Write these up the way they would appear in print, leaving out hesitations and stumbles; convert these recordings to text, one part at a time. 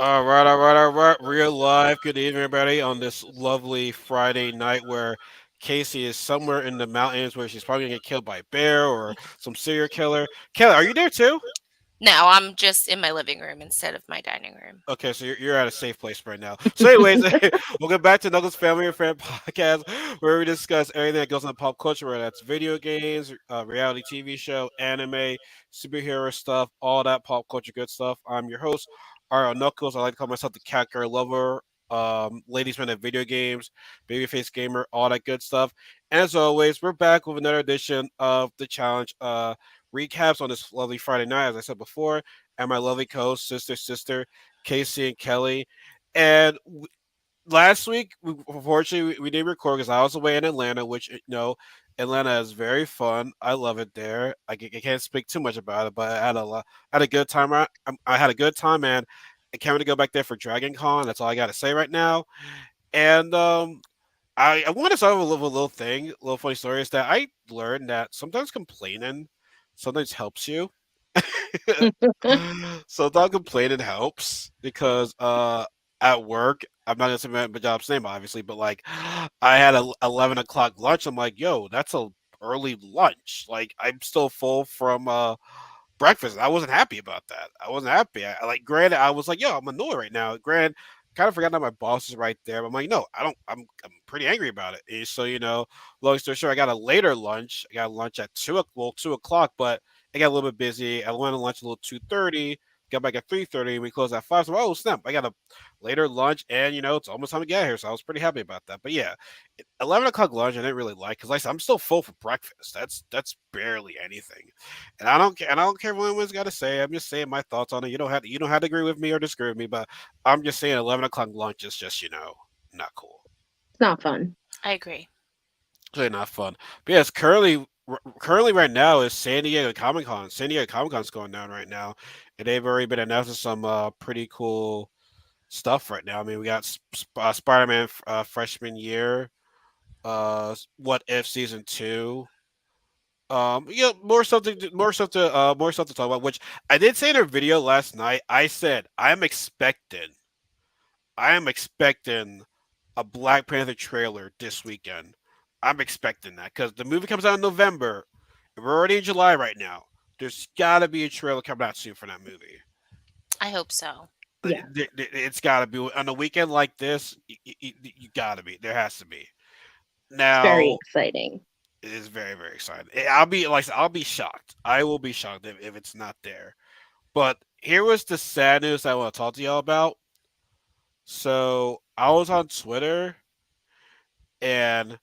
All right. Real live. Good evening, everybody, on this lovely Friday night where Kasey is somewhere in the mountains where she's probably gonna get killed by a bear or some serial killer. Kelly, are you there too? No, I'm just in my living room instead of my dining room. Okay, so you're at a safe place right now. So, anyways, welcome back to Knuckles Family and Friend Podcast, where we discuss everything that goes on pop culture, whether that's video games, reality TV show, anime, superhero stuff, all that pop culture good stuff. I'm your host, RL Knuckles. I like to call myself the cat girl lover, ladies man at video games, babyface gamer, all that good stuff. And as always, we're back with another edition of the challenge. Recaps on this lovely Friday night, as I said before, and my lovely co-host, sister, Kasey and Kelly. And last week, unfortunately, we didn't record because I was away in Atlanta, which, Atlanta is very fun. I love it there. I can't speak too much about it, but I had a good time. I had a good time, and I can't wait to go back there for Dragon Con. That's all I got to say right now. And I want to start with a little thing, a little funny story is that I learned that sometimes complaining sometimes helps you. Sometimes complaining helps because at work I'm not gonna say my job's name obviously, but like I had a 11 o'clock lunch. I'm like, yo, that's a early lunch. Like I'm still full from breakfast. I wasn't happy about that. I wasn't happy. Like, granted, I was like, yo, I'm annoyed right now. Granted, kind of forgot that my boss is right there. But I'm like, no, I don't. I'm pretty angry about it. And so long story short, I got a later lunch. I got lunch at 2 o'clock, but I got a little bit busy. I went to lunch a little 2:30. Got back at 3:30. We closed at 5. So oh snap! I got a later lunch, and it's almost time to get here. So I was pretty happy about that. But yeah, 11 o'clock lunch I didn't really like because like I said, I'm still full for breakfast. That's barely anything. And I don't care. And I don't care what anyone's got to say. I'm just saying my thoughts on it. You don't have to agree with me or disagree with me, but I'm just saying 11 o'clock lunch is just not cool. It's not fun. I agree. It's really not fun. But yes, currently right now is San Diego Comic Con. San Diego Comic Con's going down right now, and they've already been announcing some pretty cool stuff right now. I mean, we got Spider Man freshman year, What If season two. More stuff to talk about. Which I did say in a video last night. I said I am expecting a Black Panther trailer this weekend. I'm expecting that because the movie comes out in November. And we're already in July right now. There's got to be a trailer coming out soon for that movie. I hope so. Yeah. It's got to be on a weekend like this. You got to be. There has to be. It's very Now exciting. it is very very exciting. I'll be shocked. I will be shocked if it's not there. But here was the sad news I want to talk to y'all about. So I was on Twitter and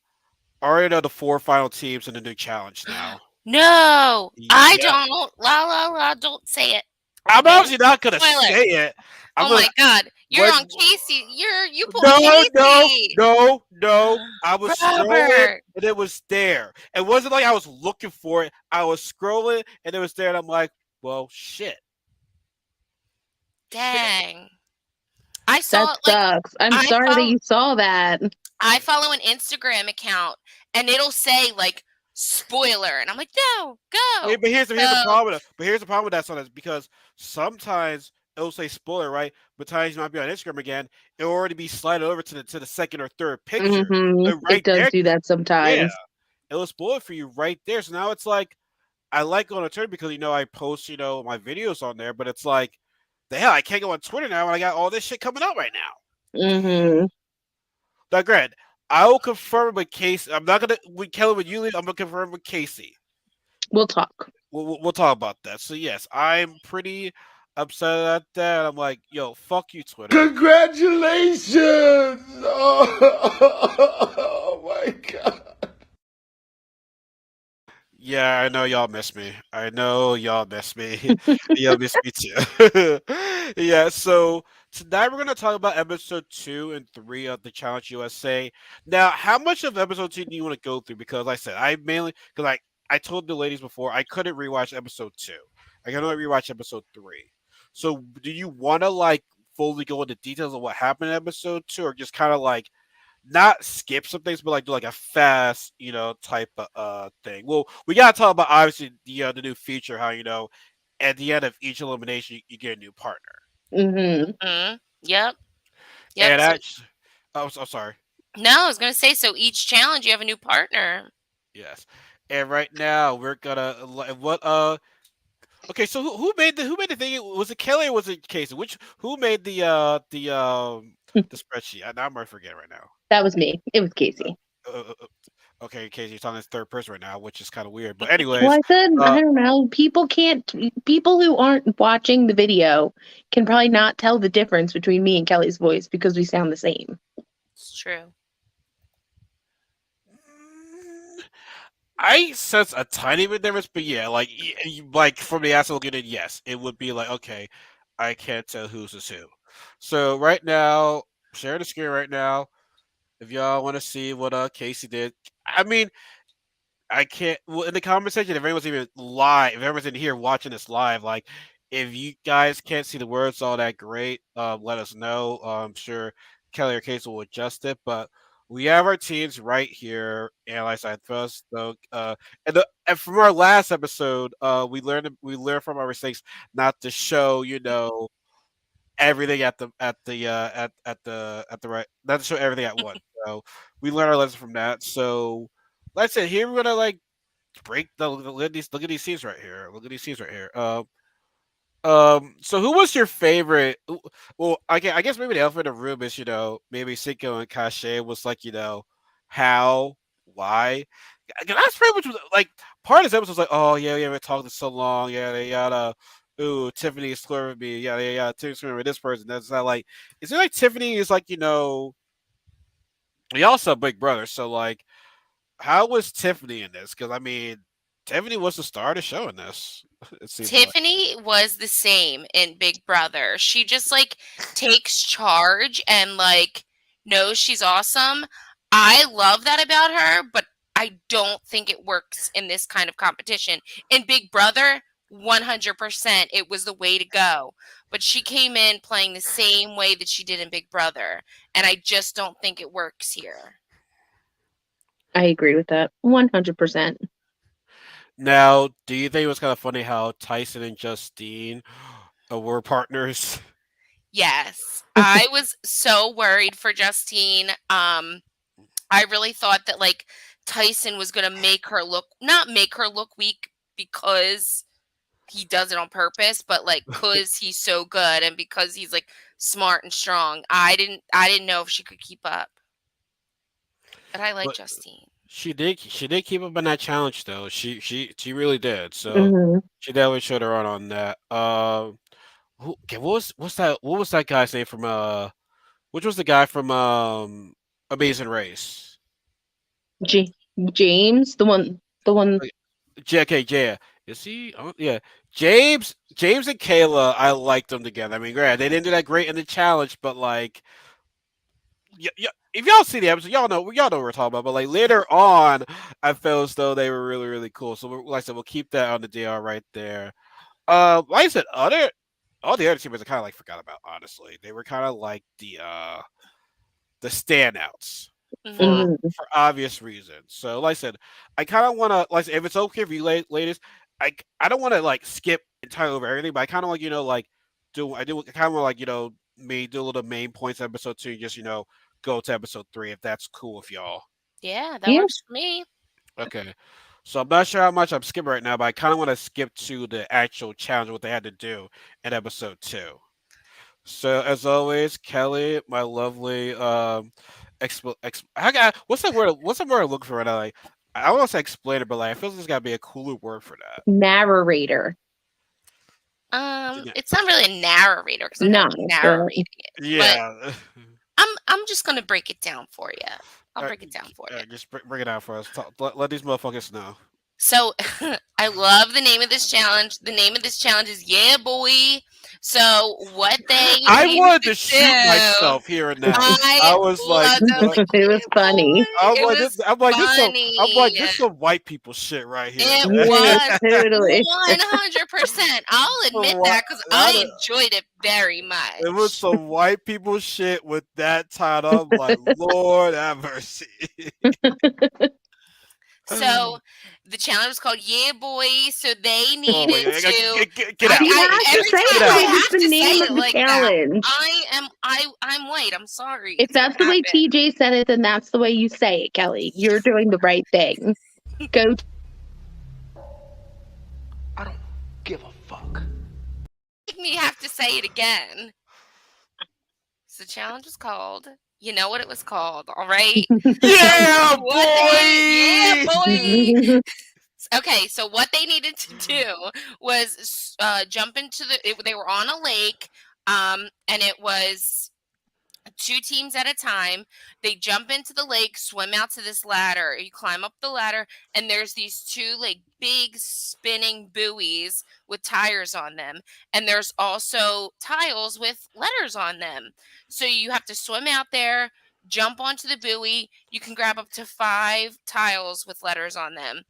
I already know the four final teams in the new challenge now. No, I Yeah, don't. La la la. Don't say it. I'm No obviously not gonna spoilers. say it. I'm Oh gonna my God, you're when on Casey. You pulled no Casey. no no. I was scrolling Robert. and it was there. It wasn't like I was looking for it. I was scrolling and it was there, and I'm like, well, shit. Dang. I That saw like sucks. I'm I sorry that follow you saw that. I follow an Instagram account and it'll say like spoiler, and I'm like, no, I mean, go. but here's the So problem with that. But here's the problem with that song is because sometimes it'll say spoiler, right? But times you might be on Instagram again, it'll already be slided over to the second or third picture. So It right does there, do that yeah, sometimes. it'll spoil it for you right there. So now it's like I like going on Twitter because I post my videos on there, but it's like the hell I can't go on Twitter now when I got all this shit coming out right now. hmm Now, Grant, I will confirm with Casey. I'm not gonna with Kelly when you leave. I'm gonna confirm with Casey. We'll talk. We'll talk about that. So yes, I'm pretty upset at that. I'm like, yo, fuck you, Twitter. Congratulations! Oh, my God. Yeah, I know y'all miss me. I know y'all miss me. Y'all miss me too. Yeah, so tonight we're gonna talk about episode 2 and 3 of the Challenge USA. Now, how much of episode 2 do you want to go through? Because like I said, I told the ladies before I couldn't rewatch episode 2. I can only rewatch episode 3. So do you wanna fully go into details of what happened in episode 2, or just kinda not skip some things, but do like a fast, type of thing. Well, we gotta talk about obviously the new feature, how at the end of each elimination you get a new partner. hmm mm, Yep. Yep. And So actually, I'm sorry. no, I was gonna say, so each challenge you have a new partner. Yes. And right now we're gonna what okay, so who made the thing? Was it Kelly or was it Casey? Which who made the spreadsheet? Now I'm gonna forget right now. That was me. It was Kasey. Okay, Casey, you're talking in third person right now, which is kind of weird. But Well, anyways, I said, uh, I don't know. People who aren't watching the video can probably not tell the difference between me and Kelly's voice because we sound the same. It's true. I sense a tiny bit difference, but yeah, like from the outside looking in, yes, it would be like okay, I can't tell who's who. So right now, share the screen right now. If y'all want to see what Casey did, I mean, I can't. Well, in the comment section, if anyone's even live, if everyone's in here watching this live, like, if you guys can't see the words all that great, let us know. I'm sure Kelly or Casey will adjust it, but we have our teams right here. And like I said first, though, and from our last episode, we learned from our mistakes not to show, everything at the right, not to show everything at once. So we learned our lesson from that. So like I said, here we're gonna like break the look at these scenes right here. Look at these scenes right here. So who was your favorite? Well, I guess maybe the elephant in the room is maybe Cinco and Kasey was like how, why? That's pretty much like part of this episode was like, oh yeah, we haven't talked in so long. Yeah, they gotta. Ooh, Tiffany is swerving me. Yeah, yeah, Tiffany's swerving this person. That's not like. Is it like Tiffany is like we also Big Brother. So like, how was Tiffany in this? Because I mean, Tiffany was the star of the show in this. It seems like. Tiffany was the same in Big Brother. She just like takes charge and like knows she's awesome. I love that about her, but I don't think it works in this kind of competition. In Big Brother, 100% it was the way to go. But she came in playing the same way that she did in Big Brother, and I just don't think it works here. I agree with that 100%. Now, do you think it was kind of funny how Tyson and Justine were partners? Yes. I was so worried for Justine. I really thought that like Tyson was gonna not make her look weak because he does it on purpose, but like because he's so good and because he's like smart and strong. I didn't know if she could keep up. But I like But Justine. she did keep up in that challenge though. She really did. So Hmm. she definitely showed her on that. Okay, what was that guy's name from which was the guy from Amazing Race? James, the one. JK, yeah. Is he? Oh, yeah. James and Kayla, I liked them together. I mean, granted, they didn't do that great in the challenge, but like, if y'all see the episode, y'all know what we're talking about. But like later on, I felt as though they were really, really cool. So, like I said, we'll keep that on the DR right there. Like I said, all the other teammates I kind of like forgot about. Honestly, they were kind of like the standouts Hmm. for obvious reasons. So, like I said, I kind of want to like if it's okay for you, ladies, I don't want to like skip entirely over everything, but I kind of like like I kind of want like me do a little main points episode 2, just go to episode 3 if that's cool with y'all. Yeah, that Yeah. works for me. Okay. So I'm not sure how much I'm skipping right now, but I kind of want to skip to the actual challenge, what they had to do in episode 2. So as always, Kelly, my lovely what's that word? What's the word I'm looking for right now? Like, I want to say explainer, but like I feel like there's got to be a cooler word for that. Narrator. Yeah. It's not really a narrator because I'm No, not narrating it. Yeah. I'm just gonna break it down for you. I'll break it down for you. Just bring it out for us. Let these motherfuckers know. So I love the name of this challenge. The name of this challenge is Yeah Boy. So what they I needed wanted to to shoot do, myself here and now. I I was like, loved it. I was like, It was "Yeah, funny. boy." It was funny. this some white people shit right here. It man. was Totally. 100%. I'll Some admit whi- that because I I don't- enjoyed it very It was much. some white people shit with that title. I'm like, Lord have mercy. So the challenge was called Yeah Boy. So they Oh my needed God. to. Get out. You have to Every say time Get it. I out. It's have the to name say of it, the like that. challenge. I'm white. I'm sorry. If It's gonna that's the way happen. TJ said it, then that's the way you say it, Kelly. You're doing the right thing. Go. I don't give a fuck. Make me have to say it again. So the challenge was called. You know what it was called, all right? Yeah, Yeah, boy. boy. Okay, so what they needed to do was jump into they were on a lake, and it was 2 teams at a time. They jump into the lake, swim out to this ladder. You climb up the ladder, and there's these 2 like big spinning buoys with tires on them. And there's also tiles with letters on them. So you have to swim out there, jump onto the buoy. You can grab up to 5 tiles with letters on them.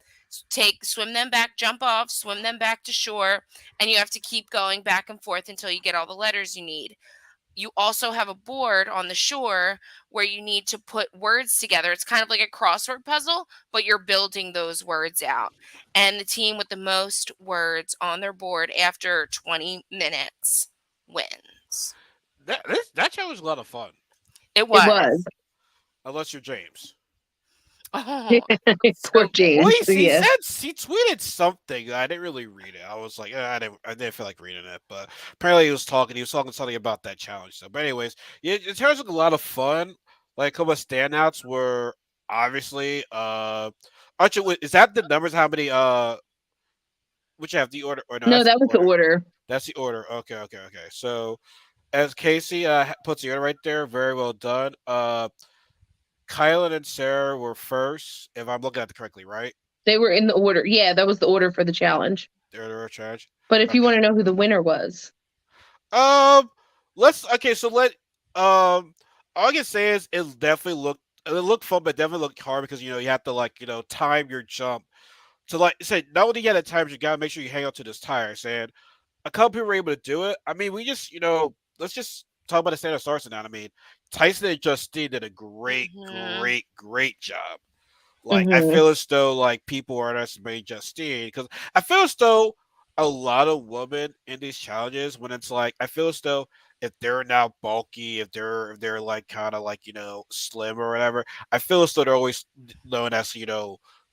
Swim them back, jump off, swim them back to shore, and you have to keep going back and forth until you get all the letters you need. You also have a board on the shore where you need to put words together. It's kind of like a crossword puzzle, but you're building those words out. And the team with the most words on their board after 20 minutes wins. That challenge was a lot of fun. It It was. was. Unless you're James. Oh, Poor so James. Well, he Yeah. said he tweeted something. I didn't really read it. I was like, I didn't feel like reading it. But apparently, he was talking something about that challenge. So, but anyways, yeah, it sounds like a lot of fun. Like a couple of standouts were obviously. Actually, is that the numbers? How many? Which you have the order or no? No, That's that the was the order. That's the order. Okay. So as Kasey puts the order right there, very well done. Kylan and Sarah were first, if I'm looking at it correctly, right? They were in the order. Yeah, that was the order for the challenge. They're charge. But if you Okay. want to know who the winner was, Let's okay. So all I can say is it looked fun, but definitely looked hard because you have to time your jump to say not only you got to time, you gotta make sure you hang on to this tire. And a couple people were able to do it. I mean, we just let's just talk about the standard starts now. I mean, Tyson and Justine did a great job. Like I Mhm. feel as though people are underestimating Justine because I feel as though a lot of women in these challenges when it's I feel as though if they're now bulky, if they're kind of slim or whatever, I feel as though they're always known as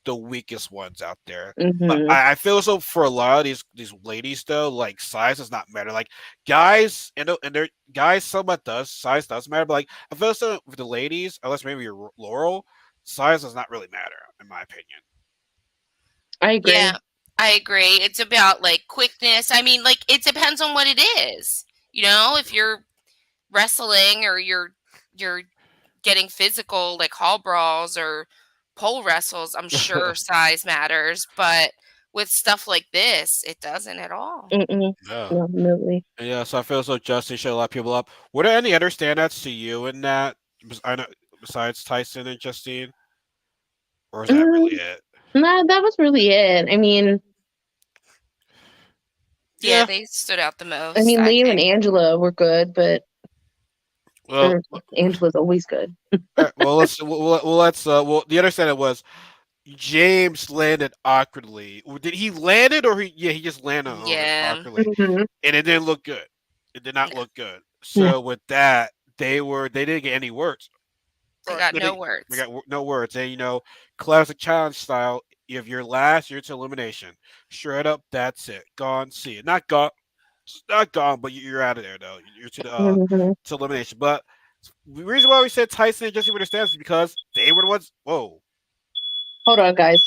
the weakest ones out there. But Mhm. I feel as though for a lot of these ladies though, size does not matter. Guys and their guys somewhat does size does matter, but I feel as though with the ladies, unless maybe you're Laurel, size does not really matter in my opinion. I agree. yeah, I agree. It's about quickness. I mean, it depends on what it is. If you're wrestling or you're getting physical like hall brawls or pole wrestles, I'm sure size matters, but with stuff like this, it doesn't at all. Mm-mm. Yeah. Definitely. Yeah, so I feel as though Justin showed a lot of people up. Were there any other standouts to you in that? I know besides Tyson and Justine, or is that really it? No, that was really it. I mean, Yeah, they stood out the most. Liam and think. Angela were good, but Well, Angela's always good. well, the other standout was James landed awkwardly. Did he land it or he just landed on it Yeah. awkwardly, Mhm. and it didn't look good. It did not No. look good. So with that, they didn't get any words. They got They no didn't- words. They got no words. And classic challenge style. If you're last, you're to elimination. Straight up, that's it. Gone. See it. Not gone. Not gone, but you're out of there though. You're Mhm. to elimination. But the reason why we said Tyson and Jesse were the stands is because they were the ones. Whoa, Hold on, guys.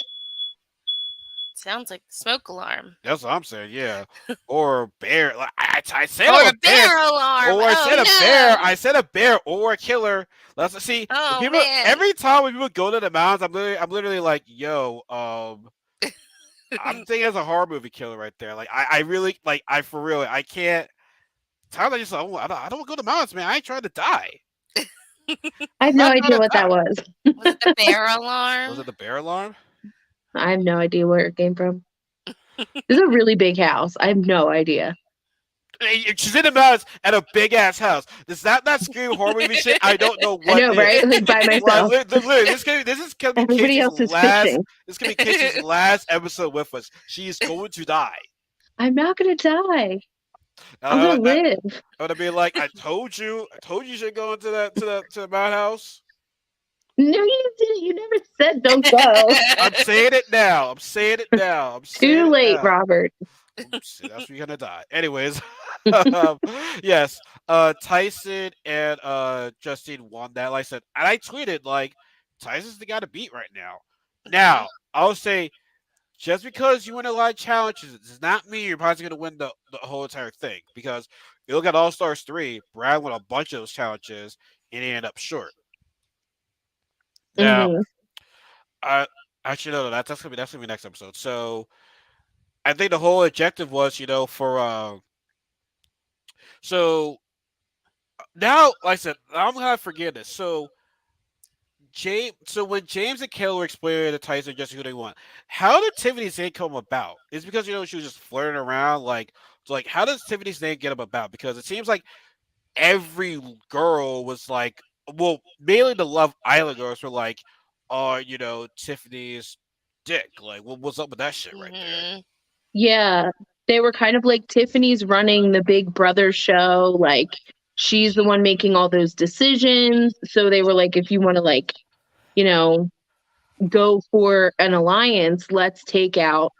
Sounds like the smoke alarm. that's what I'm saying. Yeah, or bear. I said Or a a bear alarm. Or I Oh, said a no. bear. I said a bear or a killer. Let's see. Oh, People man. every time when people go to the mountains, I'm literally like, yo, I'm thinking it's a horror movie killer right there. I really for real. I can't. Times I just I don't want to go to the mountains, man. I ain't trying to die. I have I'm no not idea trying to what that die. was. Was it the bear alarm? Was it the bear alarm? I have no idea where it came from. This is a really big house. I have no idea. She's in the mountains at a big ass house. Does that not scream horror movie shit? I don't know what. I know, right? Like by myself. Literally, this is gonna be Everybody else Casey's is last. fishing. This is gonna be Casey's last episode with us. She is going to die. I'm not gonna die. I'm I, gonna I, live. I would be like, I told you should go into that to the madhouse. No, you didn't. You never said don't go. I'm saying it now. I'm saying it now. I'm saying Too it late, now. Robert. Oops, that's when you're gonna die. Anyways, yes, Tyson and Justine won that. Like I said, and I tweeted like Tyson's the guy to beat right now. Mhm. Now, I'll say just because you win a lot of challenges does not mean you're probably gonna win the whole entire thing. Because you look at All Stars 3, Brad won a bunch of those challenges and he ended up short. Now, Hmm. I actually no, that's gonna be next episode. So I think the whole objective was, for so now, like I said, I'm gonna forget this. So when James and Kayla were explaining to Tyson just who they want, how did Tiffany's name come about? Is because she was just flirting around, like how does Tiffany's name get about? Because it seems like every girl was like, well, mainly the Love Island girls were like, oh, Tiffany's dick. Like, what's up with that shit right there? Mhm. Yeah, they were kind of like Tiffany's running the Big Brother show. Like she's the one making all those decisions. So they were like, if you want to you know, go for an alliance, let's take out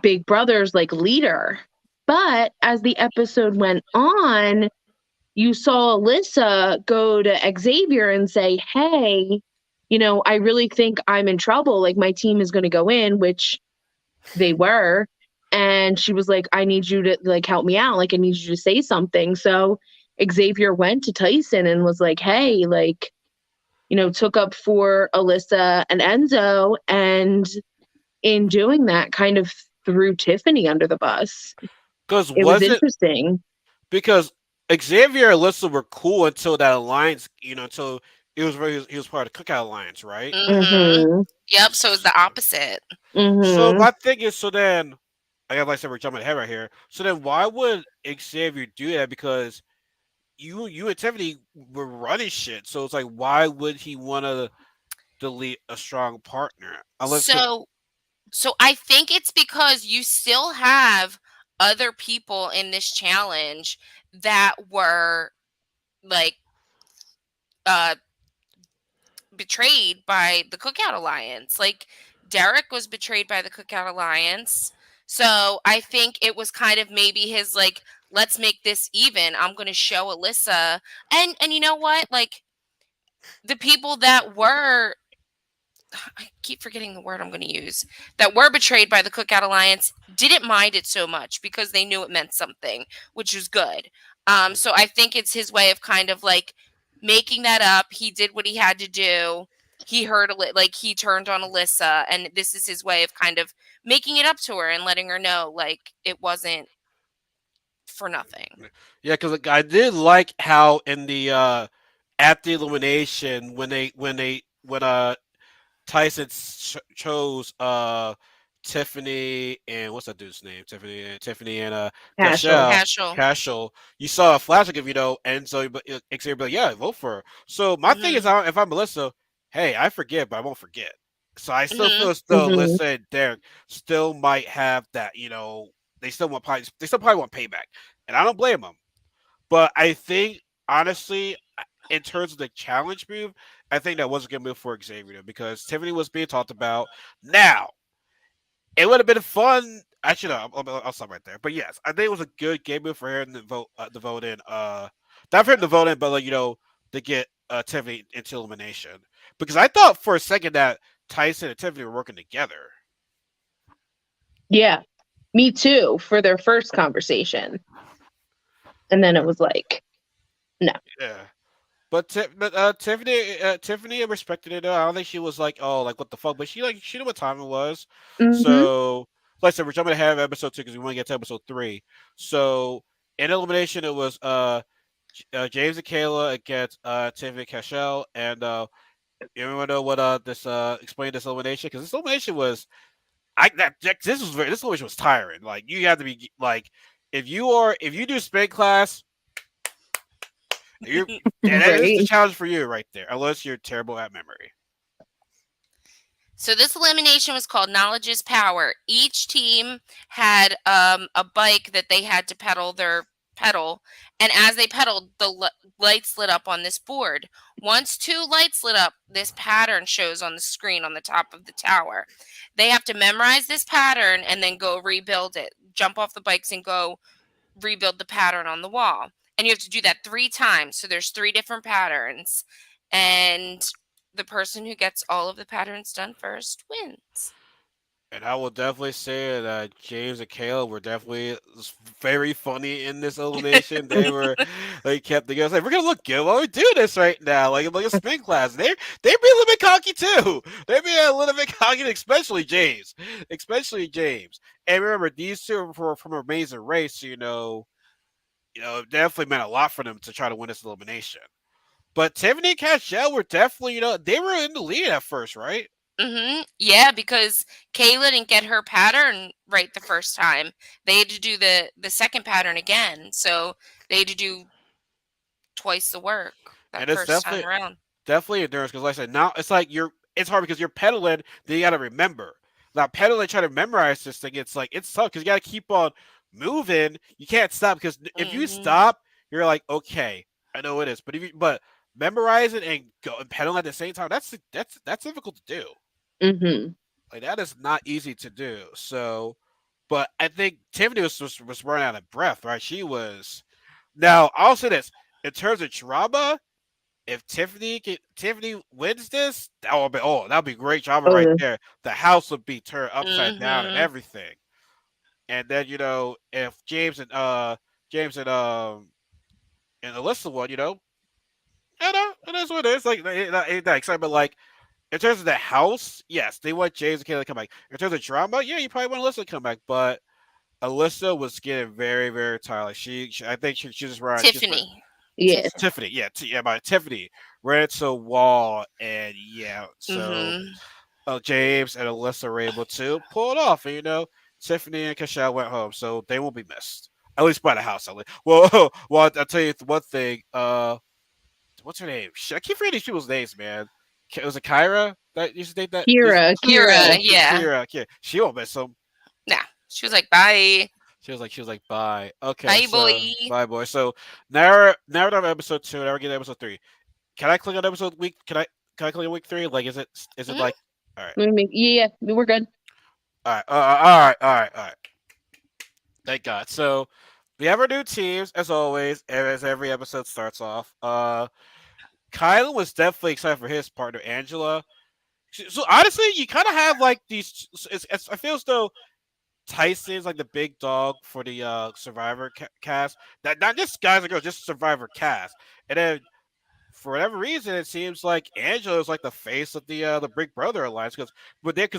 Big Brother's leader. But as the episode went on, you saw Alyssa go to Xavier and say, hey, I really think I'm in trouble. Like my team is going to go in, which they were. And she was like, I need you to help me out. Like, I need you to say something. So Xavier went to Tyson and was like, hey, took up for Alyssa and Enzo. And in doing that, kind of threw Tiffany under the bus. Because It was was it interesting. because Xavier and Alyssa were cool until that alliance, until he was part of the Cookout Alliance, right? Mhm. Mm-hmm. Yep. So it's the opposite. So Mm-hmm. my thing is, so then I guess like I said, we're jumping ahead right here. So then why would Xavier do that? Because you and Tiffany were running shit. So it's like, why would he want to delete a strong partner? Unless because So so I think it's because you still have other people in this challenge that were like uh betrayed by the Cookout Alliance. Like Derek was betrayed by the Cookout Alliance. So I think it was kind of maybe his let's make this even. I'm going to show Alyssa and you know what? Like the people that were I keep forgetting the word I'm going to use that were betrayed by the Cookout Alliance didn't mind it so much because they knew it meant something, which was good. So I think it's his way of kind of making that up. He did what he had to do. He heard he turned on Alyssa, and this is his way of kind of making it up to her and letting her know it wasn't for nothing. yeah, because I did like how in the at the elimination when Tyson chose Tiffany and what's that dude's name? Tiffany and Casual. Casual. Cashel. You saw a flashback of Enzo, but Xavier, but yeah, vote for her. So my thing is, Mhm. if I'm Melissa, hey, I forget, but I won't forget. So I still feel Mhm. as though Mm-hmm. Alyssa and Derek still might have that. They still probably want payback, and I don't blame them. But I think honestly, in terms of the challenge move, I think that was a good move for Xavier because Tiffany was being talked about. Now, it would have been fun. Actually, no, I'll stop right there. But yes, I think it was a good game move for him to vote in. Not for him to vote in, but to get Tiffany into elimination. Because I thought for a second that Tyson and Tiffany were working together. Yeah, me too, for their first conversation. And then it was like, no. Yeah. But Tiffany respected it. I don't think she was like, oh, like what the fuck. But she knew what time it was. Mm-hmm. So, like I said, we're jumping ahead of episode 2 because we want to get to episode 3. So, in elimination, it was James and Kayla against Tiffany Cashel, and everyone know what this explain this elimination because this elimination was this elimination was tiring. Like you have to be like if you do spin class you're this is the Right. challenge for you right there, unless you're terrible at memory. So this elimination was called Knowledge is Power. Each team had a bike that they had to pedal their pedal, and as they pedaled, the lights lit up on this board. Once 2 lights lit up, this pattern shows on the screen on the top of the tower. They have to memorize this pattern and then go rebuild it. Jump off the bikes and go rebuild the pattern on the wall. And you have to do that 3 times. So there's 3 different patterns. And the person who gets all of the patterns done first wins. And I will definitely say that James and Caleb were definitely very funny in this elimination. They kept the guys like, we're gonna look good while we do this right now, like a spin class. They be a little bit cocky too. They be a little bit cocky, especially James. And remember, these two were from Amazing Race. So, it definitely meant a lot for them to try to win this elimination. But Tiffany and Cashel were definitely, they were in the lead at first, right? Yeah, because Kayla didn't get her pattern right the first time. They had to do the second pattern again. So they had to do twice the work that And it's first time around. definitely endurance because, like I said, now it's like it's hard because you're pedaling, then you got to remember. Now pedaling, trying to memorize this thing, it's like it's tough because you got to keep on moving. You can't stop because if you stop, you're like, okay, I know it is, but memorize it and go and pedal at the same time, that's difficult to do. Mm-hmm. Like that is not easy to do. So, but I think Tiffany was running out of breath, right? She was. Now I'll say this in terms of drama. If Tiffany wins this, that'll be great drama right Oh, there. The house would be turned upside down and everything. And then if James and Alyssa won, it is what it is. Like ain't that exciting, but like in terms of the house, yes, they want James and Kayla to come back. In terms of drama, yeah, you probably want Alyssa to come back, but Alyssa was getting very, very tired. Like I think she just ran. Tiffany. yeah. Tiffany, Tiffany ran into a wall, and so James and Alyssa were able to pull it off, and Tiffany and Kashal went home, so they won't be missed. At least by the house. At least. Well, I'll tell you one thing. What's her name? I keep forgetting people's names, man. Was it Kyra that used to date that? Kira. Yeah. Kira. She won't miss him. Nah. She was like, bye. She was like, bye. Okay, Bye, so boy. bye, boy. So now we're on episode 2. Now we're getting episode 3. Can I click on episode week? Can I click on week 3? Like, is it like? All right. Yeah, we're good. All right. All right. Thank God. So we have our new teams as always, and as every episode starts off. Kylan was definitely excited for his partner Angela. So honestly, you kind of have like these. I feel as though Tyson's like the big dog for the Survivor cast. That not just guys and girls, just Survivor cast. And then for whatever reason, it seems like Angela is like the face of the Big Brother alliance because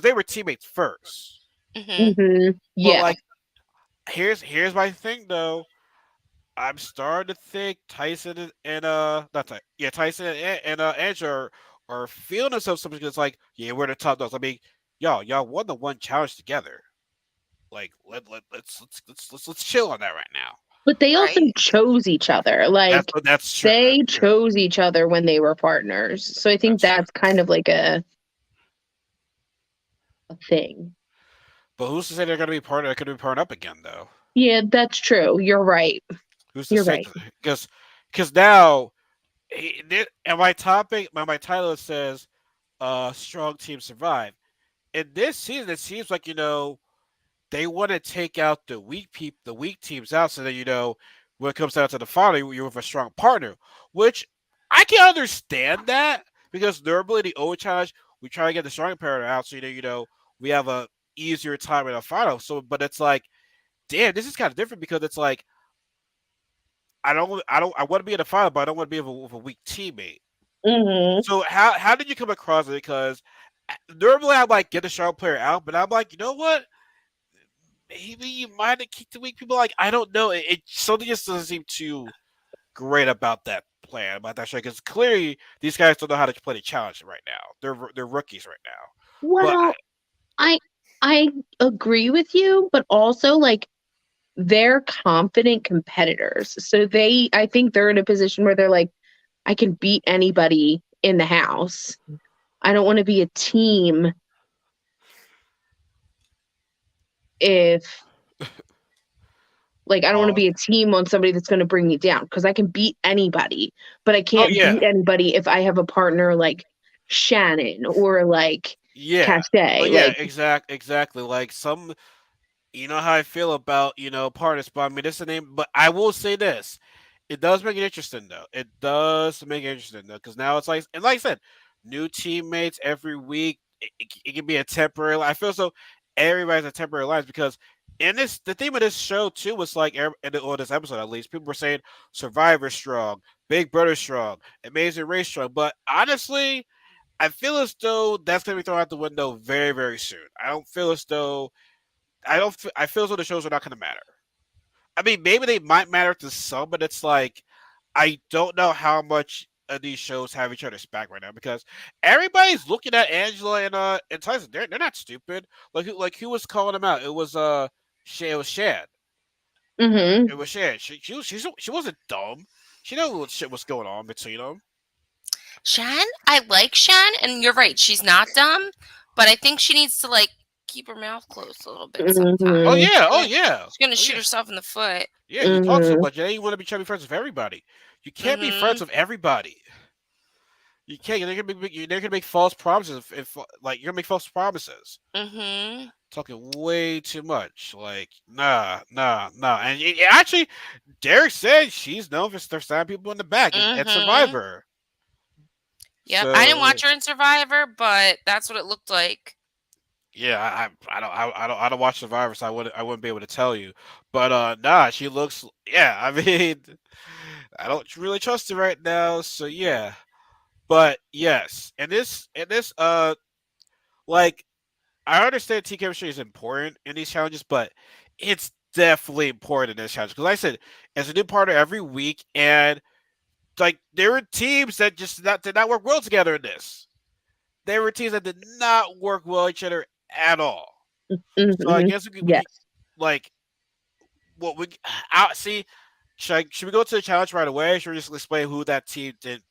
they were teammates first. Mm-hmm. But Yeah. like, here's my thing though. I'm starting to think Tyson and Tyson and Angela are feeling themselves something that's like, yeah, we're the top dogs. I mean, y'all won the one challenge together. Like let's chill on that right now. But they also chose each other. Like That's true. they chose each other when they were partners. So I think that's kind of like a thing. But who's to say they're gonna be partnered? They could be partnered up again though. Yeah, that's true. You're right. Who's to say? Because now, and my title says, "Strong team survive." In this season, it seems like they want to take out the weak teams out, so that when it comes down to the final, you're with a strong partner. Which I can understand that because normally the old challenge we try to get the strong partner out, so we have a easier time in the final. So, but it's like, damn, this is kind of different because it's like I want to be in the final, but I don't want to be with a weak teammate. Mm-hmm. So how did you come across it? Because normally I like get a strong player out, but I'm like, you know what? Maybe you might have kicked the weak people. Like I don't know. Something just doesn't seem too great about that plan, about that show. Because clearly these guys don't know how to play the challenge right now. They're rookies right now. Well, I agree with you, but also like they're confident competitors. So I think they're in a position where they're like, I can beat anybody in the house. I don't want to be a team if Like, I don't want to Oh, be a team on somebody that's going to bring me down because I can beat anybody, but I oh can't yeah, beat anybody if I have a partner like Shannon or like yeah. Oh Kasey. yeah, Like, exactly. Like some, you know how I feel about partners, but I mean this is the name. But I will say this: it does make it interesting though. It does make it interesting though, because now it's like, and like I said, new teammates every week. It can be a temporary. I feel so. Everybody's a temporary lives because in this, the theme of this show too was like, or this episode at least, people were saying Survivor strong, Big Brother strong, Amazing Race strong. But honestly, I feel as though that's gonna be thrown out the window very, very soon. I don't feel as though I don't. I feel as though the shows are not going to matter. I mean, maybe they might matter to some, but it's like I don't know how much of these shows have each other's back right now because everybody's looking at Angela and Tyson. They're not stupid. Who was calling them out? It was it was Shan. mm-hmm, It was Shan. She wasn't dumb. She knew what shit was going on between them. Shan, I like Shan, and you're right, she's not dumb, but I think she needs to like keep her mouth closed a little bit Oh mm-hmm, sometimes. yeah. Oh yeah. She's gonna Oh shoot yeah. herself in the foot. Yeah. You talk so mm-hmm, much. Yeah, you want to be trying to be friends with everybody. You can't be friends Mhm. with everybody. You can't. They're gonna make false promises. If like you're gonna make false promises, Mhm. talking way too much. Like nah. And actually, Derek said she's known for stabbing people in the back and Mhm. Survivor. Yep. I So didn't watch her in Survivor, but that's what it looked like. yeah, I don't watch Survivor, so I wouldn't be able to tell you. But nah, she looks. Yeah, I mean, I don't really trust her right now. So yeah, but yes, and this like I understand team chemistry is important in these challenges, but it's definitely important in this challenge because, like I said, as a new partner every week, and like there were teams that just did not work well together in this. There were teams that did not work well each other at all. So I mm-hmm. guess Yes. like what we out see. Should we go to the challenge right away? Should we just explain who that team did?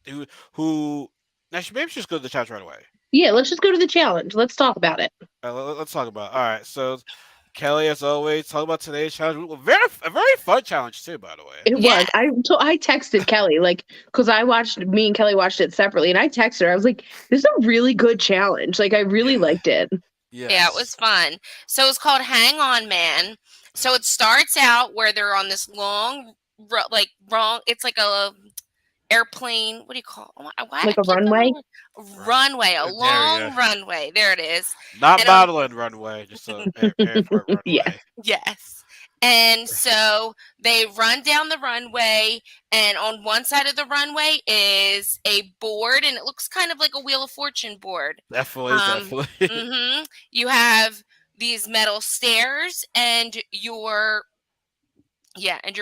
Who who? Now, maybe we should just go to the challenge right away. Yeah, let's just go to the challenge. Let's talk about it. Let's talk about it. All right, so Kelly, as always, talk about today's challenge. A very fun challenge too, by the way. It Yeah. was. I texted Kelly like because me and Kelly watched it separately, and I texted her. I was like, "This is a really good challenge. Like, I really Yeah. liked it." Yeah, it was Yes. fun. So it's called Hang On Man. So it starts out where they're on this long, like wrong. It's like a airplane. What do you call? Why I Like a can't think of the runway. word. Right. Runway, a There you go. long runway. There it is. Not And on modeling runway, just a airport Yes. runway. yes. And so they run down the runway, and on one side of the runway is a board, and it looks kind of like a Wheel of Fortune board. Definitely, Um, definitely. you have these metal stairs, and your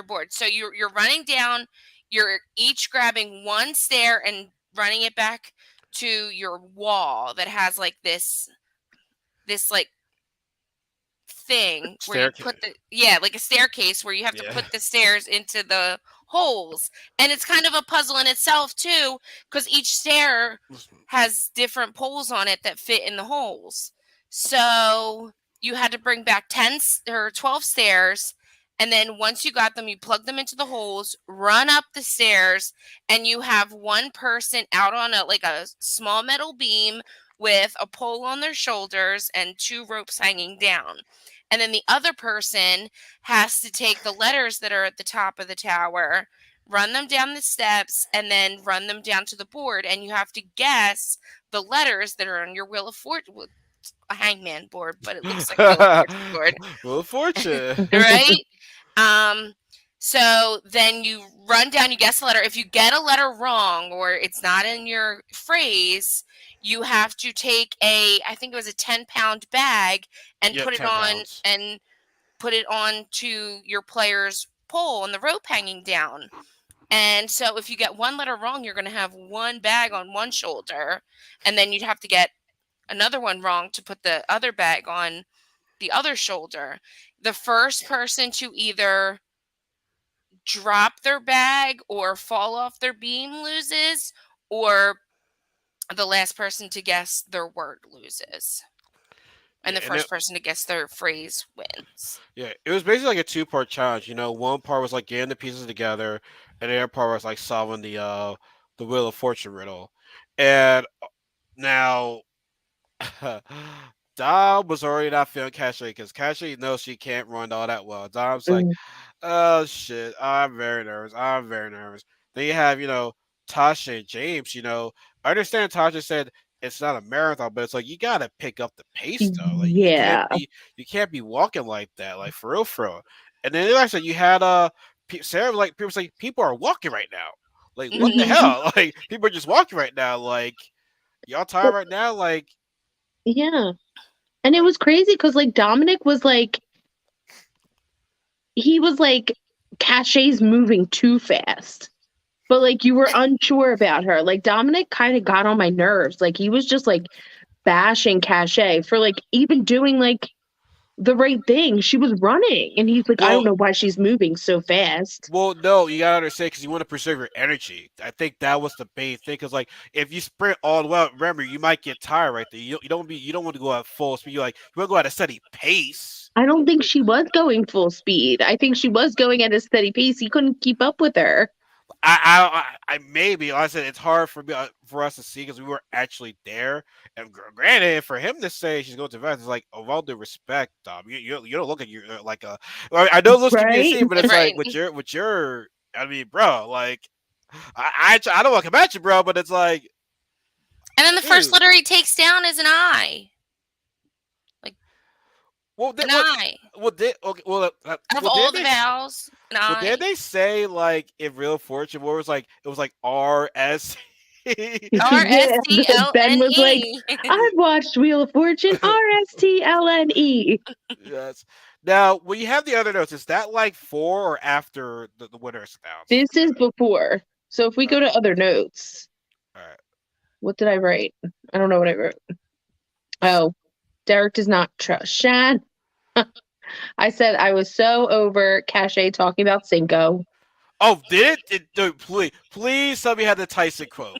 board. So you're running down. You're each grabbing one stair and running it back to your wall that has like this like thing where you put Staircase. like a staircase where you have to Yeah. put the stairs into the holes, and it's kind of a puzzle in itself too because each stair has different poles on it that fit in the holes. So you had to bring back 12 stairs, and then once you got them, you plug them into the holes, run up the stairs, and you have one person out on a small metal beam with a pole on their shoulders and two ropes hanging down. And then the other person has to take the letters that are at the top of the tower, run them down the steps, and then run them down to the board. And you have to guess the letters that are on your Wheel of Fortune, a hangman board, but it looks like a Wheel of Fortune board, Wheel of Fortune. right? Um, so then you run down, you guess the letter. If you get a letter wrong or it's not in your phrase, you have to take I think it was a 10-pound bag and Yep, put it 10 pounds. on to your player's pole on the rope hanging down. And so if you get one letter wrong, you're going to have one bag on one shoulder, and then you'd have to get another one wrong to put the other bag on the other shoulder. The first person to either drop their bag or fall off their beam loses, or the last person to guess their word loses. And Yeah, the first person to guess their phrase wins. yeah, it was basically like a two-part challenge. One part was like getting the pieces together, and the other part was like solving the Wheel of Fortune riddle. And now Dom was already not feeling Kasey because Kasey knows she can't run all that well. Dom's like, Mm, oh shit, I'm very nervous. I'm very nervous. Then you have, Tasha and James. I understand Tasha said it's not a marathon, but it's like you gotta pick up the pace though. Like yeah. you can't be walking like that, like for real. And then like I said, you had Sarah, like people say people are walking right now. Like what the Mhm. hell? Like people are just walking right now. Like y'all tired But right now? yeah. And it was crazy because like Dominic was like, he was like, Cachet's moving too fast. But like you were unsure about her. Like Dominic kind of got on my nerves. Like he was just like bashing Cachet for like even doing like the right thing. She was running. And he's like, I don't Well, know why she's moving so fast. Well, no, you gotta understand because you want to preserve your energy. I think that was the main thing. Because like, if you sprint all the way, out, remember you might get tired right there. You don't want to go at full speed. You want to go at a steady pace. I don't think she was going full speed. I think she was going at a steady pace. He couldn't keep up with her. I maybe like I said it's hard for us to see because we were actually there. And granted, for him to say she's going to advance is like, of all due respect, Dom. You don't look at you like a. I know those can be a Right? scene, but it's like Right. with your. I mean, bro, like I don't want to come at you, bro, but it's like, And then the first dude. letter he takes down is an I. Like Well, an I. okay, Out of well, all did the they vowels, an well did I. they say like in Real Fortune where it was like RS? Yeah. Ben was like, RSTLNE. I've watched Wheel of Fortune, RSTLNE. Yes. Now, when you have the other notes, is that like before or after the winner is announced? This is before. So if we go to other notes, All right. what did I write? I don't know what I wrote. Oh, Derek does not trust Shan. I said I was so over Cachet talking about Cinco. Oh, did it? Dude, please tell me you had the Tyson quote.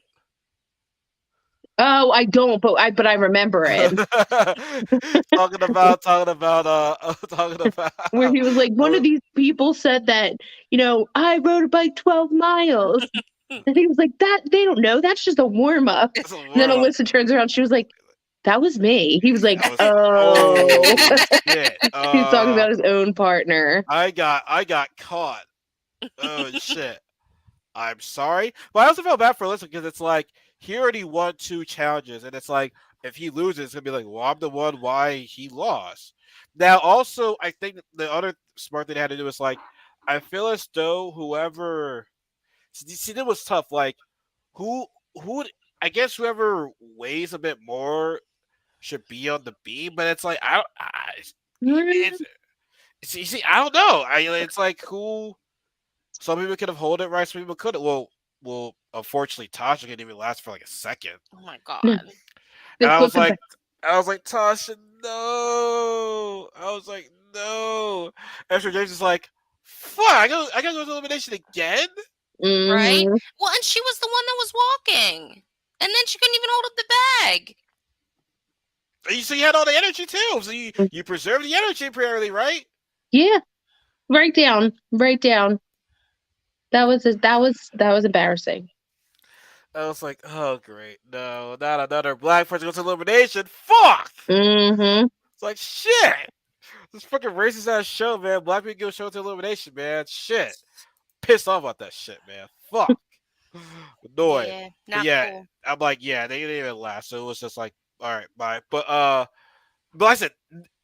Oh, I don't, but I remember it. Talking about Where he was like, one of these people said that, I rode a bike 12 miles. And he was like, that they don't know. That's just a warm up. That's a And then warm up. Alyssa turns around. She was like, that was me. He was like, That was oh. shit. He's talking about his own partner. I got caught. Oh shit. I'm sorry. But I also felt bad for Alyssa because it's like he already won 2 challenges, and it's like if he loses, it's gonna be like, well, I'm the one why he lost. Now, also, I think the other smart thing they had to do is like, I feel as though whoever see that was tough. Like, who who I guess whoever weighs a bit more should be on the beam, but it's like it's you see, I don't know. It's like who. Some people could have hold it right. Some people couldn't. Unfortunately, Tasha didn't even last for like a second, Oh my god. and This was a I was like, Tasha, no. I was like, no. After James is like, fuck, I gotta go to elimination again. Right? Mhm. Well, and she was the one that was walking. And then she couldn't even hold up the bag. So you had all the energy too. So you preserved the energy apparently, right? Yeah. Write down. Write down. That was embarrassing. I was like, oh great, no, not another black person goes to elimination. Fuck. Mm-hmm. It's like shit. This fucking racist ass show, man. Black people go show to elimination, man. Shit. Pissed off about that shit, man. Fuck. Annoyed. Yeah, But not yeah, cool. I'm like, yeah, they didn't even last. So it was just like, all right, bye. But like I said,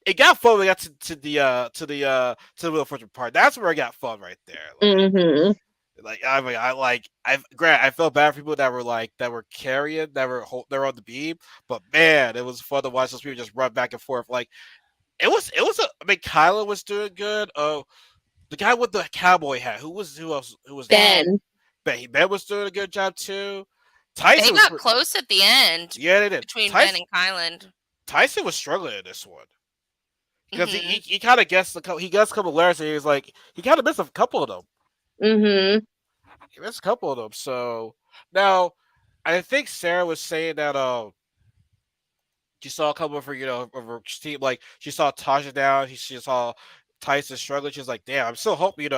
it got fun when we got to the Wheel of Fortune part. That's where it got fun right there. Mm-hmm. Like I mean, I felt bad for people that were carrying they were on the beam, but man, it was fun to watch those people just run back and forth. Like I mean, Kyla was doing good. The guy with the cowboy hat, who else? Who was that? Ben. Ben was doing a good job too. They Tyson was got close at the end yeah, they did. between Ben and Kyland. Tyson was struggling in this one because Mhm. he kind of guessed he guessed a couple of letters and he was like he kind of missed a couple of them. Mm-hmm. He missed a couple of them. So now I think Sarah was saying that She saw a couple of her, of her team. Like she saw Tasha down. She saw Tyson struggling. She's like, damn, I'm still hoping,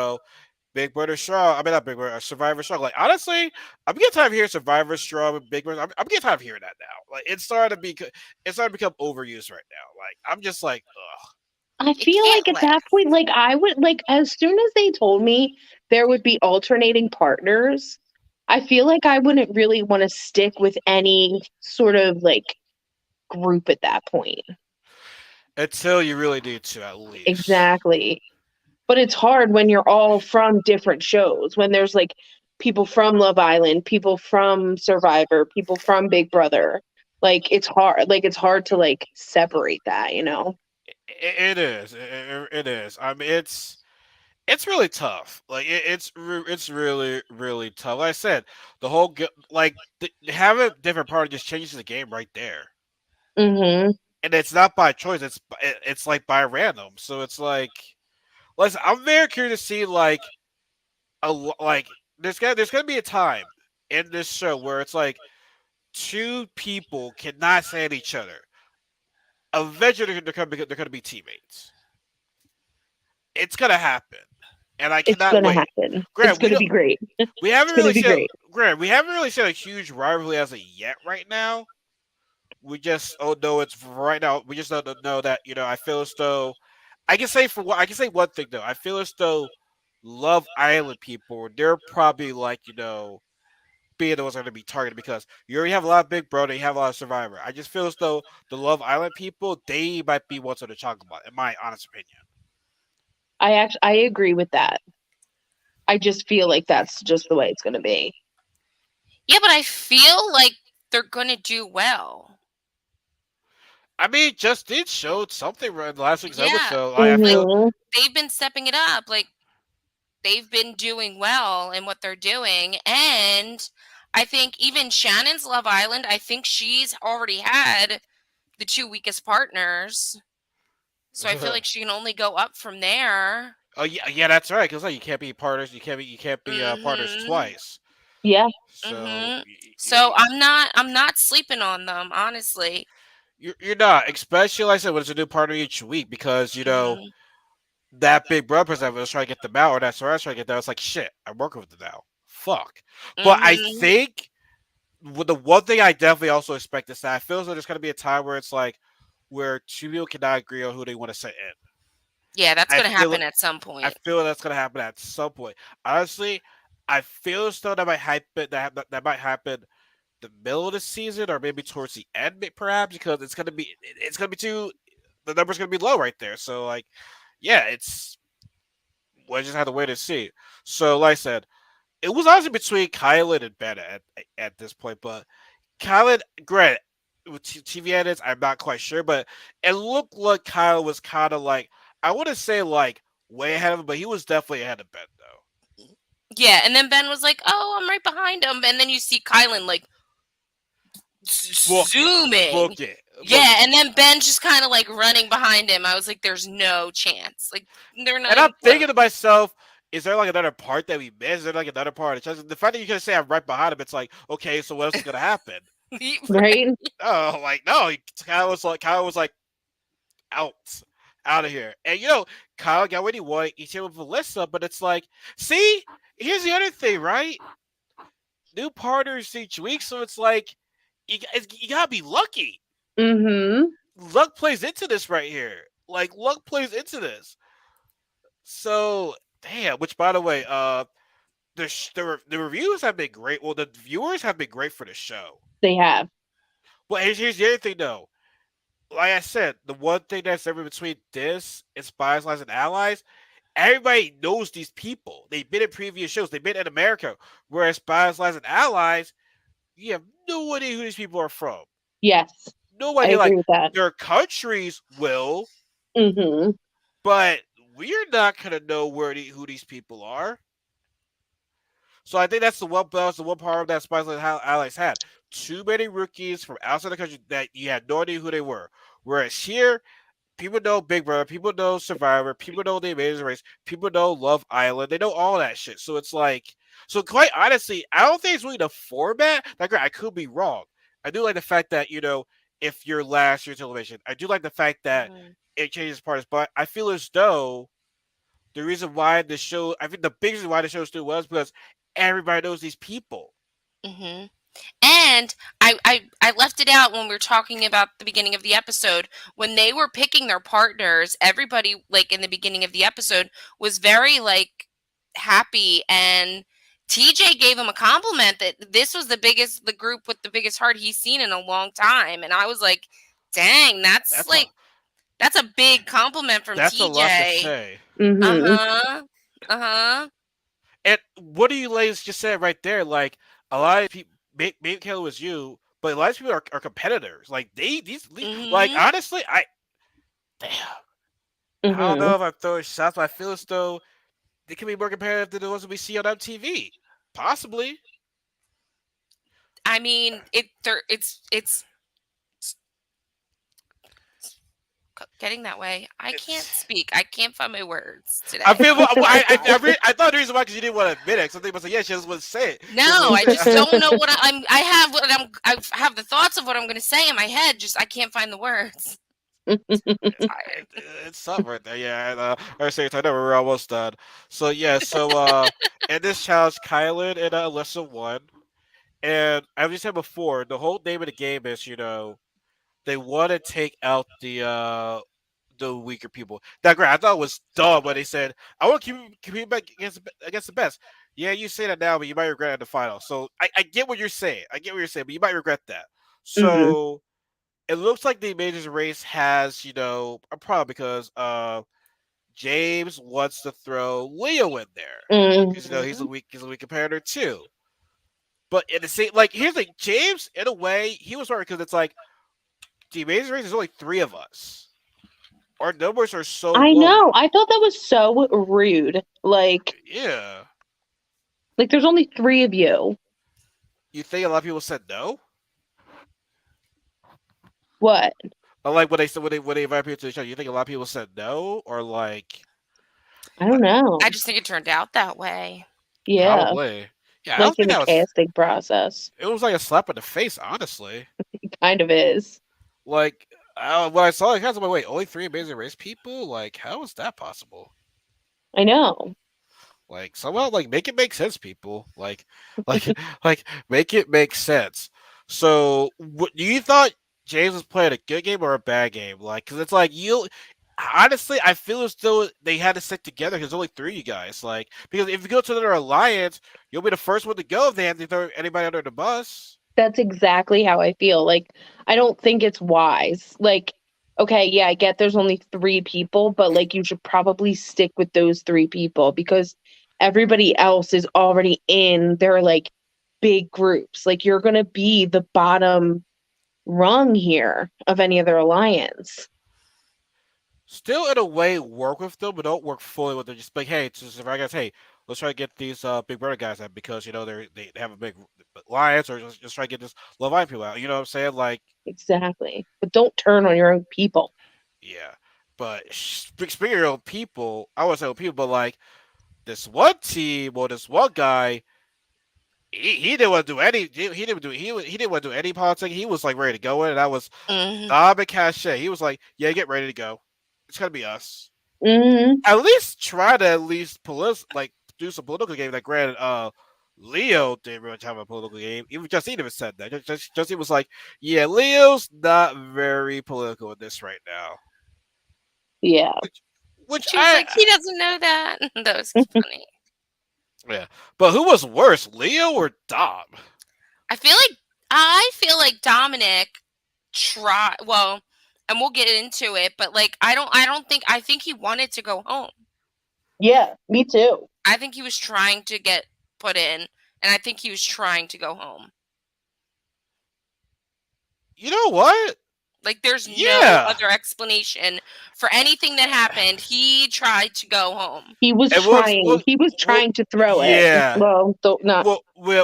Big Brother strong. I mean, not Big Brother, Survivor strong. Like honestly, I'm getting tired of hearing Survivor strong and Big Brother. I'm getting tired of hearing that now. Like it's starting to become overused right now. Like I'm just like, ugh. I It feel can't like at last. that point, like I would like as soon as they told me there would be alternating partners, I feel like I wouldn't really want to stick with any sort of like group at that point. Until you really need to, at least. Exactly. But it's hard when you're all from different shows, when there's like people from Love Island, people from Survivor, people from Big Brother. Like it's hard. Like it's hard to like separate that, you know? It is. It is. I mean, it's really tough. Like it's really really tough. Like I said, having a different party just changes the game right there, Mm-hmm. and it's not by choice. It's like by random. So it's like, listen, I'm very curious to see like there's gonna be a time in this show where it's like two people cannot stand each other. Eventually, they're gonna be teammates. It's gonna happen, and I It's cannot gonna wait. happen. It's Grant, gonna be great. we It's haven't gonna really be seen great. Grant, we haven't really seen a huge rivalry as of yet right now. We just no, it's right now. We just don't know that I feel as though I can say one thing though. I feel as though Love Island people, they're probably like being the ones that are going to be targeted because you already have a lot of Big Brother, you have a lot of Survivor. I just feel as though the Love Island people, they might be ones on the chocolate block, in my honest opinion. I agree with that. I just feel like that's just the way it's gonna be. Yeah, but I feel like they're gonna do well. I mean, just did show something in last week's Yeah, episode. I like feel Mm-hmm. they've been stepping it up. Like they've been doing well in what they're doing, and I think even Shannon's Love Island. I think she's already had the two weakest partners, so I feel like she can only go up from there. oh yeah, that's right. Because like you can't be partners, you can't be partners Mhm. twice. Yeah. So Mhm. So I'm not sleeping on them, honestly. you're not, especially like I said when it's a new partner each week because Mhm. that Big Brother person that was trying to get them out or that Soraya trying to get them. It's like shit. I'm working with them now. Fuck. But I Mhm. think the one thing I definitely also expect is that I feel as though there's gonna be a time where it's like where two people cannot agree on who they want to sit in. Yeah, that's I gonna feel happen at some I point. feel that's gonna happen at some point. Honestly, I feel as though that might happen. That might happen the middle of the season or maybe towards the end, perhaps because it's gonna be too. The number's gonna be low right there. So like, yeah, we'll just have to wait and see. So like I said, it was honestly between Kylan and Ben at this point, but Kylan, great with TV edits, I'm not quite sure, but it looked like Kyle was kind of like I wouldn't say like way ahead of him, but he was definitely ahead of Ben though. Yeah, and then Ben was like, "Oh, I'm right behind him," and then you see Kylan like Book it, zooming. book it, book Yeah, it. and then Ben just kind of like running behind him. I was like, "There's no chance. Like they're not And I'm even close." thinking to myself, is there like another part that we missed? Is there like another part? It's just, the fact that you can say I'm right behind him, it's like, okay, so what else is gonna happen? Right. Oh, like no, Kyle was like out, out of here. And Kyle got what he wanted. He came with Melissa, but it's like, see, here's the other thing, right? New partners each week, so it's like you gotta be lucky. Mm-hmm. Luck plays into this right here. Like luck plays into this. So damn. Which, by the way, the reviews have been great. Well, the viewers have been great for the show. They have. But here's the other thing, though. Like I said, the one thing that's ever between this and Spies, Lies, and Allies, everybody knows these people. They've been in previous shows. They've been in America. Whereas Spies, Lies, and Allies, you have no idea who these people are from. Yes. No I idea. agree Like with that. their countries will, Mm-hmm. but we're not gonna know who these people are. So I think that's the one part that Spice Allies had. Too many rookies from outside the country that you had no idea who they were. Whereas here, people know Big Brother, people know Survivor, people know The Amazing Race, people know Love Island. They know all that shit. So it's like, so quite honestly, I don't think it's really the format. Like, I could be wrong. I do like the fact that if you're last year television. I do like the fact that Mhm. it changes parts, but I feel as though the reason why the show, I think the biggest reason why the show still was because everybody knows these people. Mhm. And I left it out when we were talking about the beginning of the episode. When they were picking their partners, everybody, like, in the beginning of the episode, was very, like, happy, and TJ gave him a compliment that this was the group with the biggest heart he's seen in a long time. And I was like, dang, That's a that's a big compliment from that's a lot to TJ. say. Mm-hmm. Uh-huh. Uh-huh. And what do you ladies just said right there? Like a lot of people, maybe Kelly was you, but a lot of people are competitors. Like like Mhm. honestly, damn, I don't Mm-hmm. know if I'm throwing shots, but I feel as though they can be more competitive than the ones that we see on MTV. Possibly. I mean, it's getting that way. I can't It's, speak. I can't find my words I today. feel. I thought the reason why because you didn't want to admit it. Something was like, yeah, she doesn't want to say it. No, She doesn't I just want don't know what I'm. I have what I have the thoughts of what I'm going to say in my head. Just I can't find the words. Tired. it's something right there. Yeah, and, I was saying, I know we're almost done. So yeah, in this challenge, Kylan and Alyssa won. And as we said before, the whole name of the game is, they want to take out the weaker people. That great. I thought it was dumb when they said, "I want to keep back against the best." Yeah, you say that now, but you might regret it in the final. So I get what you're saying. I get what you're saying, but you might regret that. Mm-hmm. So it looks like the Amazing Race has, a problem because James wants to throw Leo in there because Mm-hmm. he's a weak competitor too. But in the same, like, here's like James, in a way, he was smart because it's like the Amazing Race is only three of us. Our numbers are so I low. know. I thought that was so rude. Yeah. Like there's only 3 of you. You think a lot of people said no? What? Or like when they said when they invited people to the show, you think a lot of people said no, or like I don't know. I just think it turned out that way. Yeah, probably? Yeah, I like don't in think the that was. casting process. It was like a slap in the face, honestly. It kind of is. Like when I saw it, I was like, wait, only three Amazing Race people? Like, how is that possible? I know. Like somehow, like make it make sense, people. Like, like make it make sense. So, what you thought James was playing a good game or a bad game? Like, because it's like you. Honestly, I feel as though they had to stick together because there's only three of you guys. Like, because if you go to another alliance, you'll be the first one to go if they have to throw anybody under the bus. That's exactly how I feel. Like, I don't think it's wise. Like, okay, yeah, I get there's only 3 people, but like you should probably stick with those 3 people because everybody else is already in their like big groups. Like you're going to be the bottom rung here of any other alliance. Still, in a way, work with them, but don't work fully with them. Just like, hey, to survive guys, hey, let's try to get these Big Brother guys out because they have a big alliance, or just try to get this Love Island people out. You know what I'm saying? Like, Exactly. But don't turn on your own people. yeah. But speaking of your own people, I would say own people, but like this one team or this one guy, he didn't want to do any. He didn't want to do any politics. He was like ready to go in, and that was Mhm. Dom and Cachet. He was like, yeah, get ready to go. It's gonna be us. Hmm. At least try to do some political game. Like granted, Leo didn't really have a political game. Even Justine even said that. Justine was like, "Yeah, Leo's not very political in this right now." Yeah. Which She was like, he doesn't know that. That was funny. yeah. But who was worse, Leo or Dom? I feel like Dominic tried. Well, and we'll get into it, but like I think he wanted to go home. Yeah, me too. I think he was trying to get put in, and I think he was trying to go home. You know what? Like, there's no Yeah. other explanation for anything that happened. He tried to go home. He was And trying. He was trying to throw it. Yeah. Well, don't not.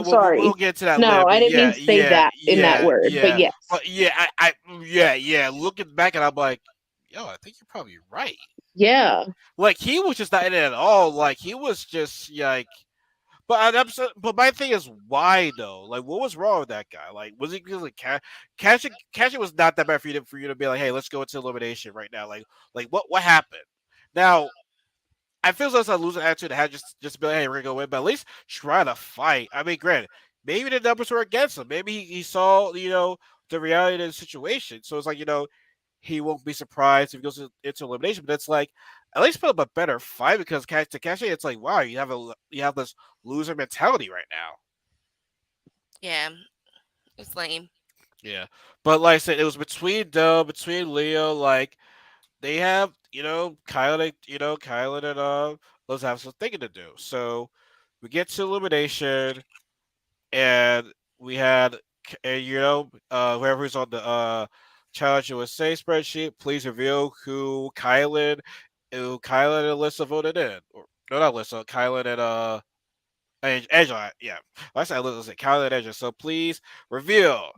Sorry. We'll get to that No, later. I But didn't mean yeah, to say that in that word, yeah. but yes. But yeah. Looking back, and I'm like, yo, I think you're probably right. Yeah. Like he was just not in it at all. Like he was just like, but my thing is why though? Like, what was wrong with that guy? Like, was it because like Cash was not that bad for you to be like, hey, let's go into elimination right now. Like what happened? Now I feel that's a losing attitude to have just be like, hey, we're gonna go win, but at least try to fight. I mean, granted, maybe the numbers were against him. Maybe he saw the reality of the situation. So it's like he won't be surprised if he goes into elimination. But it's like at least put up a better fight because Takashi, it's like wow, you have this loser mentality right now. Yeah, it's lame. Yeah, but like I said, it was between Dub, between Leo. Like they have Kylan and let's have some thinking to do. So we get to elimination, and we had and whoever's on the Challenge USA spreadsheet, please reveal who Kylan and Alyssa voted in. Or no, not Alyssa, Kylan and Angela. Yeah, I said Alyssa, said Kylan and Angela. So please reveal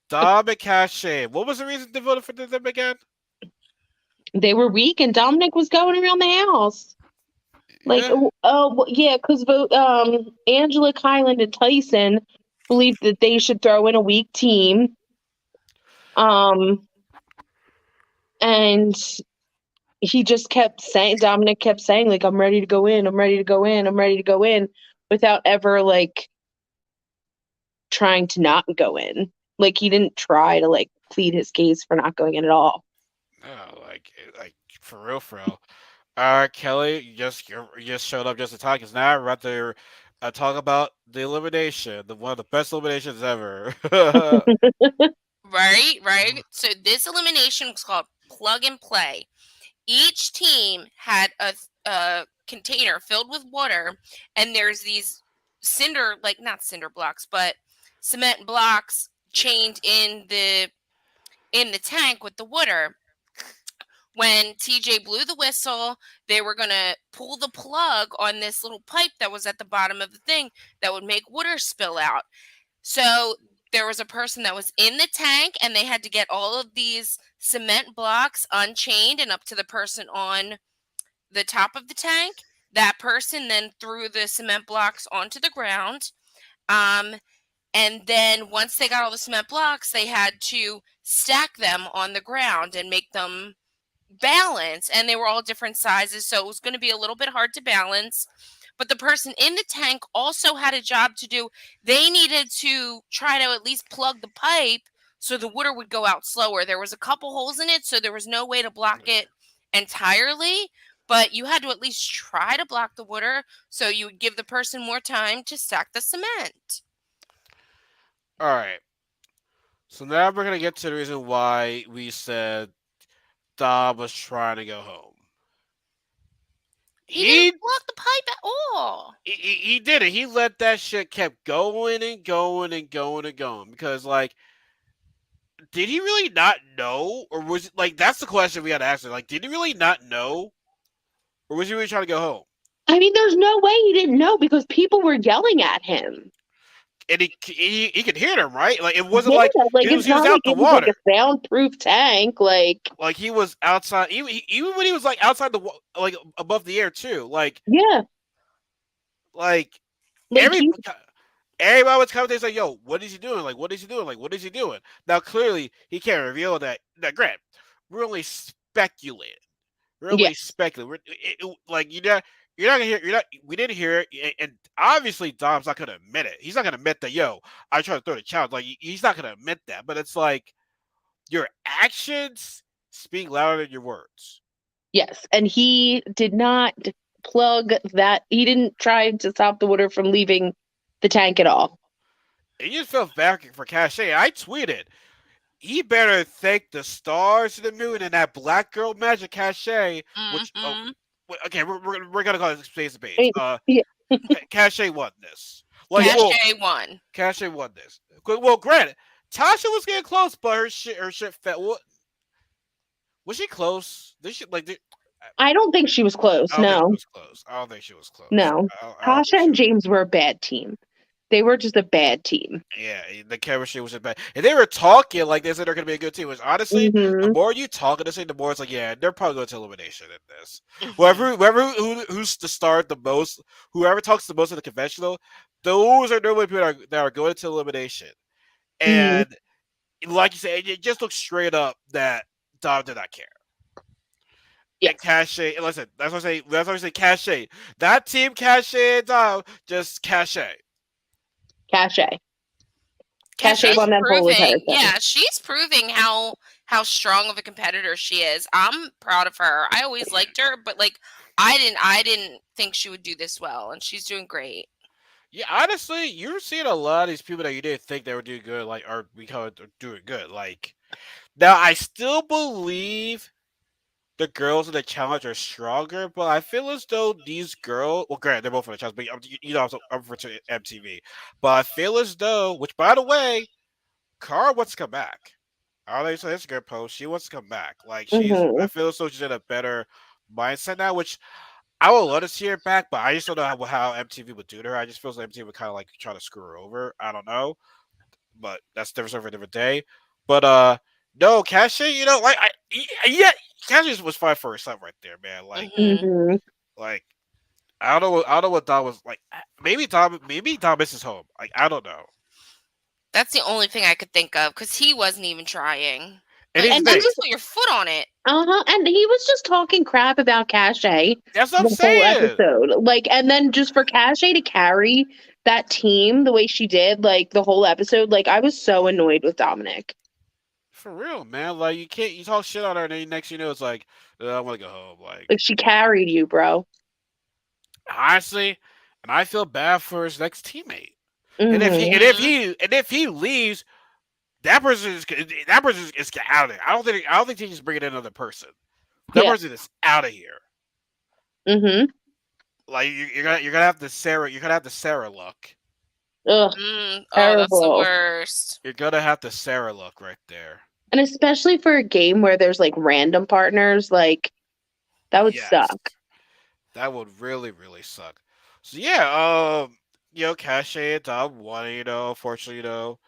Dom and Cache. What was the reason they voted for them again? They were weak, and Dominic was going around the house. Like, Yeah. yeah, because Angela, Kylan, and Tyson believed that they should throw in a weak team. And he just kept saying, Dominic kept saying, like, I'm ready to go in, I'm ready to go in, I'm ready to go in, without ever, like, trying to not go in. Like, he didn't try to, like, plead his case for not going in at all. No, like for real, for real. Kelly, you just showed up just to talk. Because now I'd rather talk about the elimination, the one of the best eliminations ever. Right. So this elimination was called Plug and Play. Each team had a container filled with water, and there's these not cinder blocks, but cement blocks chained in the tank with the water. When TJ blew the whistle, they were going to pull the plug on this little pipe that was at the bottom of the thing that would make water spill out. So there was a person that was in the tank, and they had to get all of these cement blocks unchained and up to the person on the top of the tank. That person then threw the cement blocks onto the ground. And then once they got all the cement blocks, they had to stack them on the ground and make them balance. And they were all different sizes, so it was going to be a little bit hard to balance. But the person in the tank also had a job to do. They needed to try to at least plug the pipe so the water would go out slower. There was a couple holes in it, so there was no way to block it entirely. But you had to at least try to block the water so you would give the person more time to stack the cement. All right. So now we're gonna get to the reason why we said Dom was trying to go home. He didn't block the pipe at all. He did it. He let that shit kept going and going and going and going because like. Did he really not know, or was it like that's the question we had to ask him? Like, did he really not know, or was he really trying to go home? I mean, there's no way he didn't know because people were yelling at him. And he could hear them, right? Like it wasn't Yeah, like he was not out like the it was water. like a soundproof tank. Like he was outside, even when he was like outside like above the air too. Like yeah, like everybody was coming there saying, "Yo, what is he doing? Like what is he doing? Like what is he doing?" Now clearly he can't reveal that. Now, Grant, we're only speculating. Really speculative. Like you're not gonna hear. You're not. We didn't hear it, and obviously Dom's not gonna admit it. He's not gonna admit that. Yo, I tried to throw the challenge. Like he's not gonna admit that. But it's like your actions speak louder than your words. yes, and he did not plug that. He didn't try to stop the water from leaving the tank at all. And you just felt bad for Cache. I tweeted. He better thank the stars, the moon, and that black girl magic Cache. Which okay, we're gonna call it space to base. Yeah. Cache won this. Won. Cache won this. Well, granted, Tasha was getting close, but her shit fell. What was she close? I don't think she was close. I don't No, think she was close. I don't think she was close. no. Tasha and James were a bad team. They were just a bad team. Yeah, the chemistry was bad, and they were talking like they said they're gonna be a good team. Which honestly, the Hmm. more you talk in this thing, the more it's like, yeah, they're probably going to elimination in this. Mhm. Whoever's to start the most, whoever talks the most in the conventional, those are normally people that are going to elimination. Hmm. And like you said, it just looks straight up that Dom did not care. And Yes. Cache, and listen, that's what I say. That's what I say. Cache, that team, Cache and Dom, just Cache. Cachet. And Cachet she's won that whole entire proving, thing. yeah, she's proving how strong of a competitor she is. I'm proud of her. I always liked her, but like I didn't think she would do this well, and she's doing great. Yeah, honestly, you're seeing a lot of these people that you didn't think they would do good, like are becoming doing good. Like now, I still believe the girls in the challenge are stronger, but I feel as though these girls, well, granted, they're both in the challenge, but you know, I'm referring to MTV. But I feel as though, which by the way, Cara wants to come back. I already saw Instagram post. She wants to come back. Like I Hmm. feel as though she's in a better mindset now, which I would love to see her back, but I just don't know how MTV would do to her. I just feel like MTV would kind of like try to screw her over. I don't know, but that's different for a different day. But no, Cassie, you know, like yeah, Cassie was fine for herself right there, man. Hmm. Hmm. Like I don't know what Dom was like. Maybe Dom misses home. Like I don't know. That's the only thing I could think of because he wasn't even trying. And Like here's you the And gotta thing. just just put your foot on it. and he was just talking crap about Cachet That's what I'm the whole saying. episode. Like, and then just for Cachet to carry that team the way she did, like the whole episode, like I was so annoyed with Dominic. For real, man. Like you talk shit on her, and then next you know it's like I want to go home. Like Like she carried you, bro. honestly, and I feel bad for his next teammate. Hmm. Hmm. And if he leaves, that person is out of there. I don't think they just bring in another person. That Yeah. person is out of here. Hmm. Like you're gonna have the Sarah look. Ugh, Oh, that's the terrible. worst. You're gonna have the Sarah look right there. And especially for a game where there's like random partners, like that would Yes, suck. that would really suck. So yeah, you know, Cache and Dom won. You know, unfortunately, you know,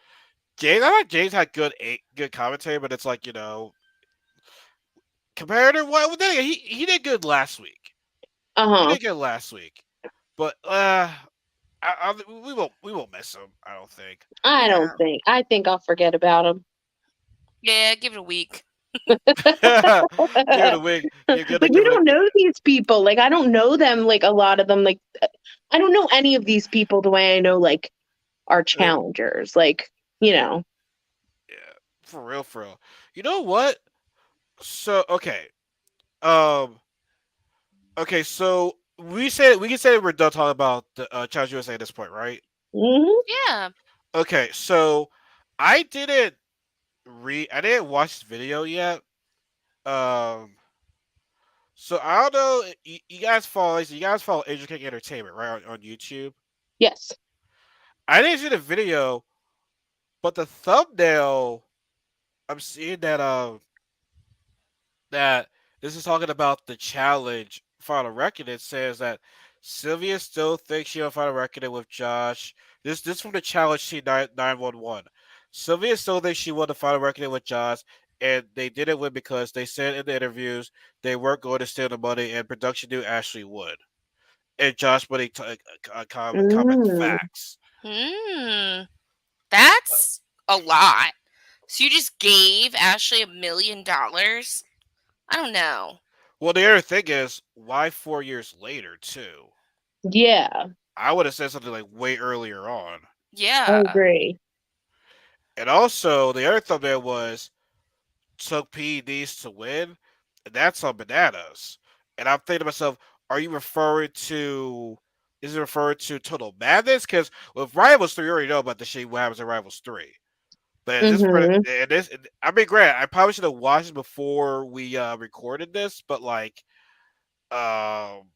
James. I thought James had good commentary, but it's like you know, compared to what well, he did good last week. He Uh-huh. did good last week, but we won't miss him. I don't think. I don't No. think. I think I'll forget about him. Yeah, give it a week. Give it a wig. Like we Give it don't a. know these people. Like I don't know them. Like a lot of them. Like I don't know any of these people the way I know like our challengers. Like you know. Yeah, for real, for real. You know what? So um, okay. So we can say we're done talking about the Challenge USA at this point, right? Hmm. Yeah. Okay, so I didn't I didn't watch the video yet. Um, so I don't know. You guys follow Angel King Entertainment, right, on YouTube. Yes. I didn't see the video, but the thumbnail, I'm seeing that this is talking about the challenge final record. It says that Sylvia still thinks she'll final record with Josh. This from the challenge T 911. Sylvia still thinks she won the final record with Josh, and they didn't win because they said in the interviews they weren't going to steal the money, and production knew Ashley would. And Josh Money comment Mm. facts. Hmm. That's a lot. So you just gave Ashley $1 million? I don't know. Well, the other thing is, why 4 years later too? Yeah. I would have said something like way earlier on. I Yeah. agree. And also, the other thumbnail was took PEDs to win, and that's on bananas. And I'm thinking to myself, are you referring to? Is it referring to Total Madness? Because with Rivals 3, you already know about the shit what happens in Rivals 3. But Hmm. I mean, granted, I probably should have watched it before we recorded this, but like, um,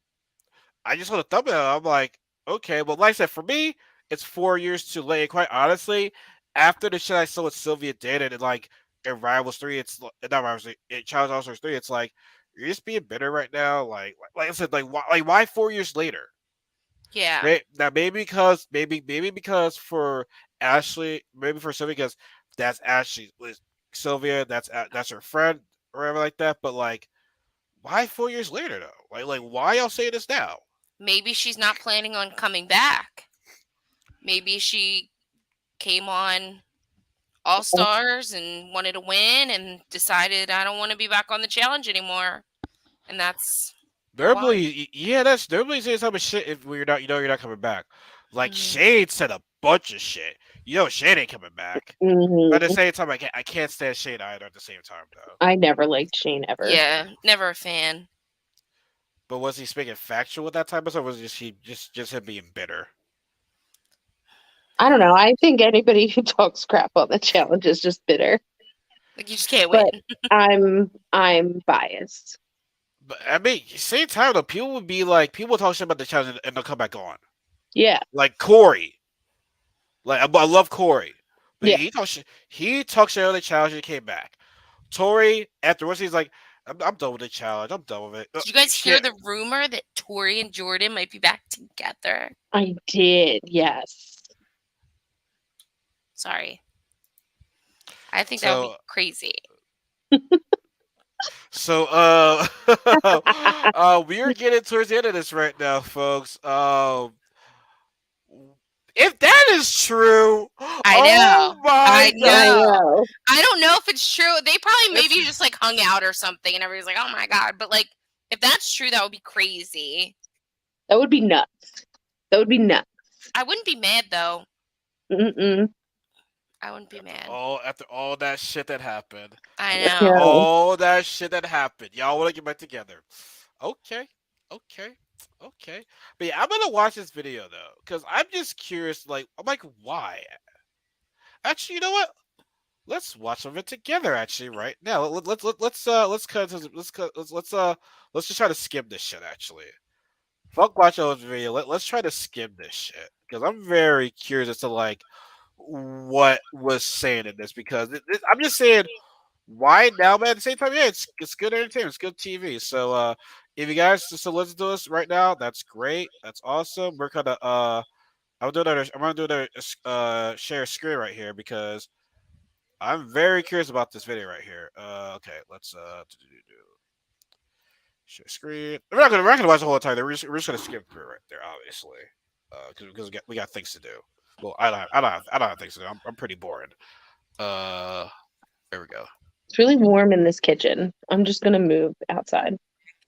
I just saw the thumbnail. I'm like, okay, well, like I said, for me, it's 4 years too late. Quite honestly, after the shit I saw with Sylvia did and like in Rivals 3, not Rivals 3, in Challenge All Stars 3, it's like you're just being bitter right now. Like I said, like why 4 years later? Yeah. Now maybe because for Ashley, maybe for Sylvia, because that's Ashley, Sylvia, that's her friend or whatever like that. But like, why 4 years later though? Like why y'all saying this now? Maybe she's not planning on coming back. Maybe she came on All Stars and wanted to win and decided I don't want to be back on the challenge anymore. And that's why. Normally saying some shit if you're not, you're not coming back. Like Mhm. Shade said a bunch of shit. Shade ain't coming back. But at the same time, I can't stand Shade either. At the same time, though. I never liked Shane ever. Yeah, never a fan. But was he speaking factual with that type of stuff? Or was it just him being bitter? I don't know. I think anybody who talks crap on the challenge is just bitter. Like you just can't But win. I'm biased. But I mean, same time though, people would be like, people talk shit about the challenge and they'll come back on. Yeah. Like Corey. Like I love Corey, but Yeah. he talked shit on the challenge and came back. Tori afterwards, he's like, I'm done with the challenge. I'm done with it. Did you guys hear Shit. the rumor that Tori and Jordan might be back together? I did. Yes. Sorry. I think that would be So crazy. so we are getting towards the end of this right now, folks. If that is true, I know. oh my I god. I know. know. I don't know if it's true. They probably maybe It's- just like hung out or something and everybody's like, oh my God. But like, if that's true, that would be crazy. That would be nuts. That would be nuts. I wouldn't be mad though. Mm-mm. I wouldn't be mad. After all that shit that happened. I Yeah. know. All that shit that happened. Y'all want to get back together. Okay. But yeah, I'm gonna watch this video though, because I'm just curious. Like, I'm like, why? Actually, you know what? Let's watch some of it together. Actually, right now, let's cut. Let's just try to skim this shit. Actually, fuck watch this video. Let's try to skim this shit because I'm very curious as to like what was saying in this because I'm just saying why now, but at the same time, yeah, it's good entertainment, it's good TV. So if you guys just to listen to us right now, that's great, that's awesome. We're gonna I'm gonna do another share screen right here because I'm very curious about this video right here. Okay, let's share screen. We're not gonna watch the whole time. We're just gonna skip through right there, obviously, because we got things to do. Well, I don't have things to do. I'm pretty bored. There we go. It's really warm in this kitchen. I'm just gonna move outside.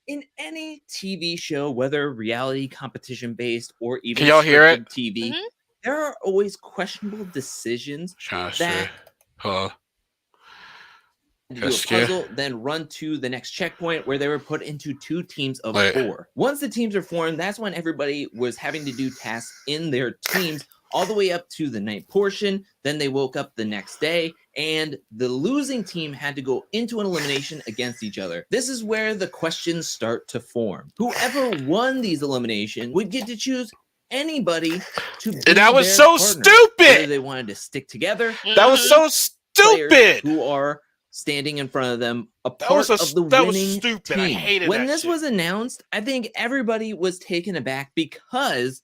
In any TV show, whether reality competition based or even Can y'all hear it? scripted TV, Mhm. there are always questionable decisions that Huh. do a That's scary. puzzle, then run to the next checkpoint where they were put into 2 teams of Wait. 4. Once the teams are formed, that's when everybody was having to do tasks in their teams all the way up to the night portion. Then they woke up the next day and the losing team had to go into an elimination against each other. This is where the questions start to form. Whoever won these eliminations would get to choose anybody to be And that was their so partner, whether stupid. they wanted to stick together, That was Mhm. so players stupid. who are standing in front of them, a That was part so of the that was winning stupid. team. I hated when that this shit. was announced, I think everybody was taken aback because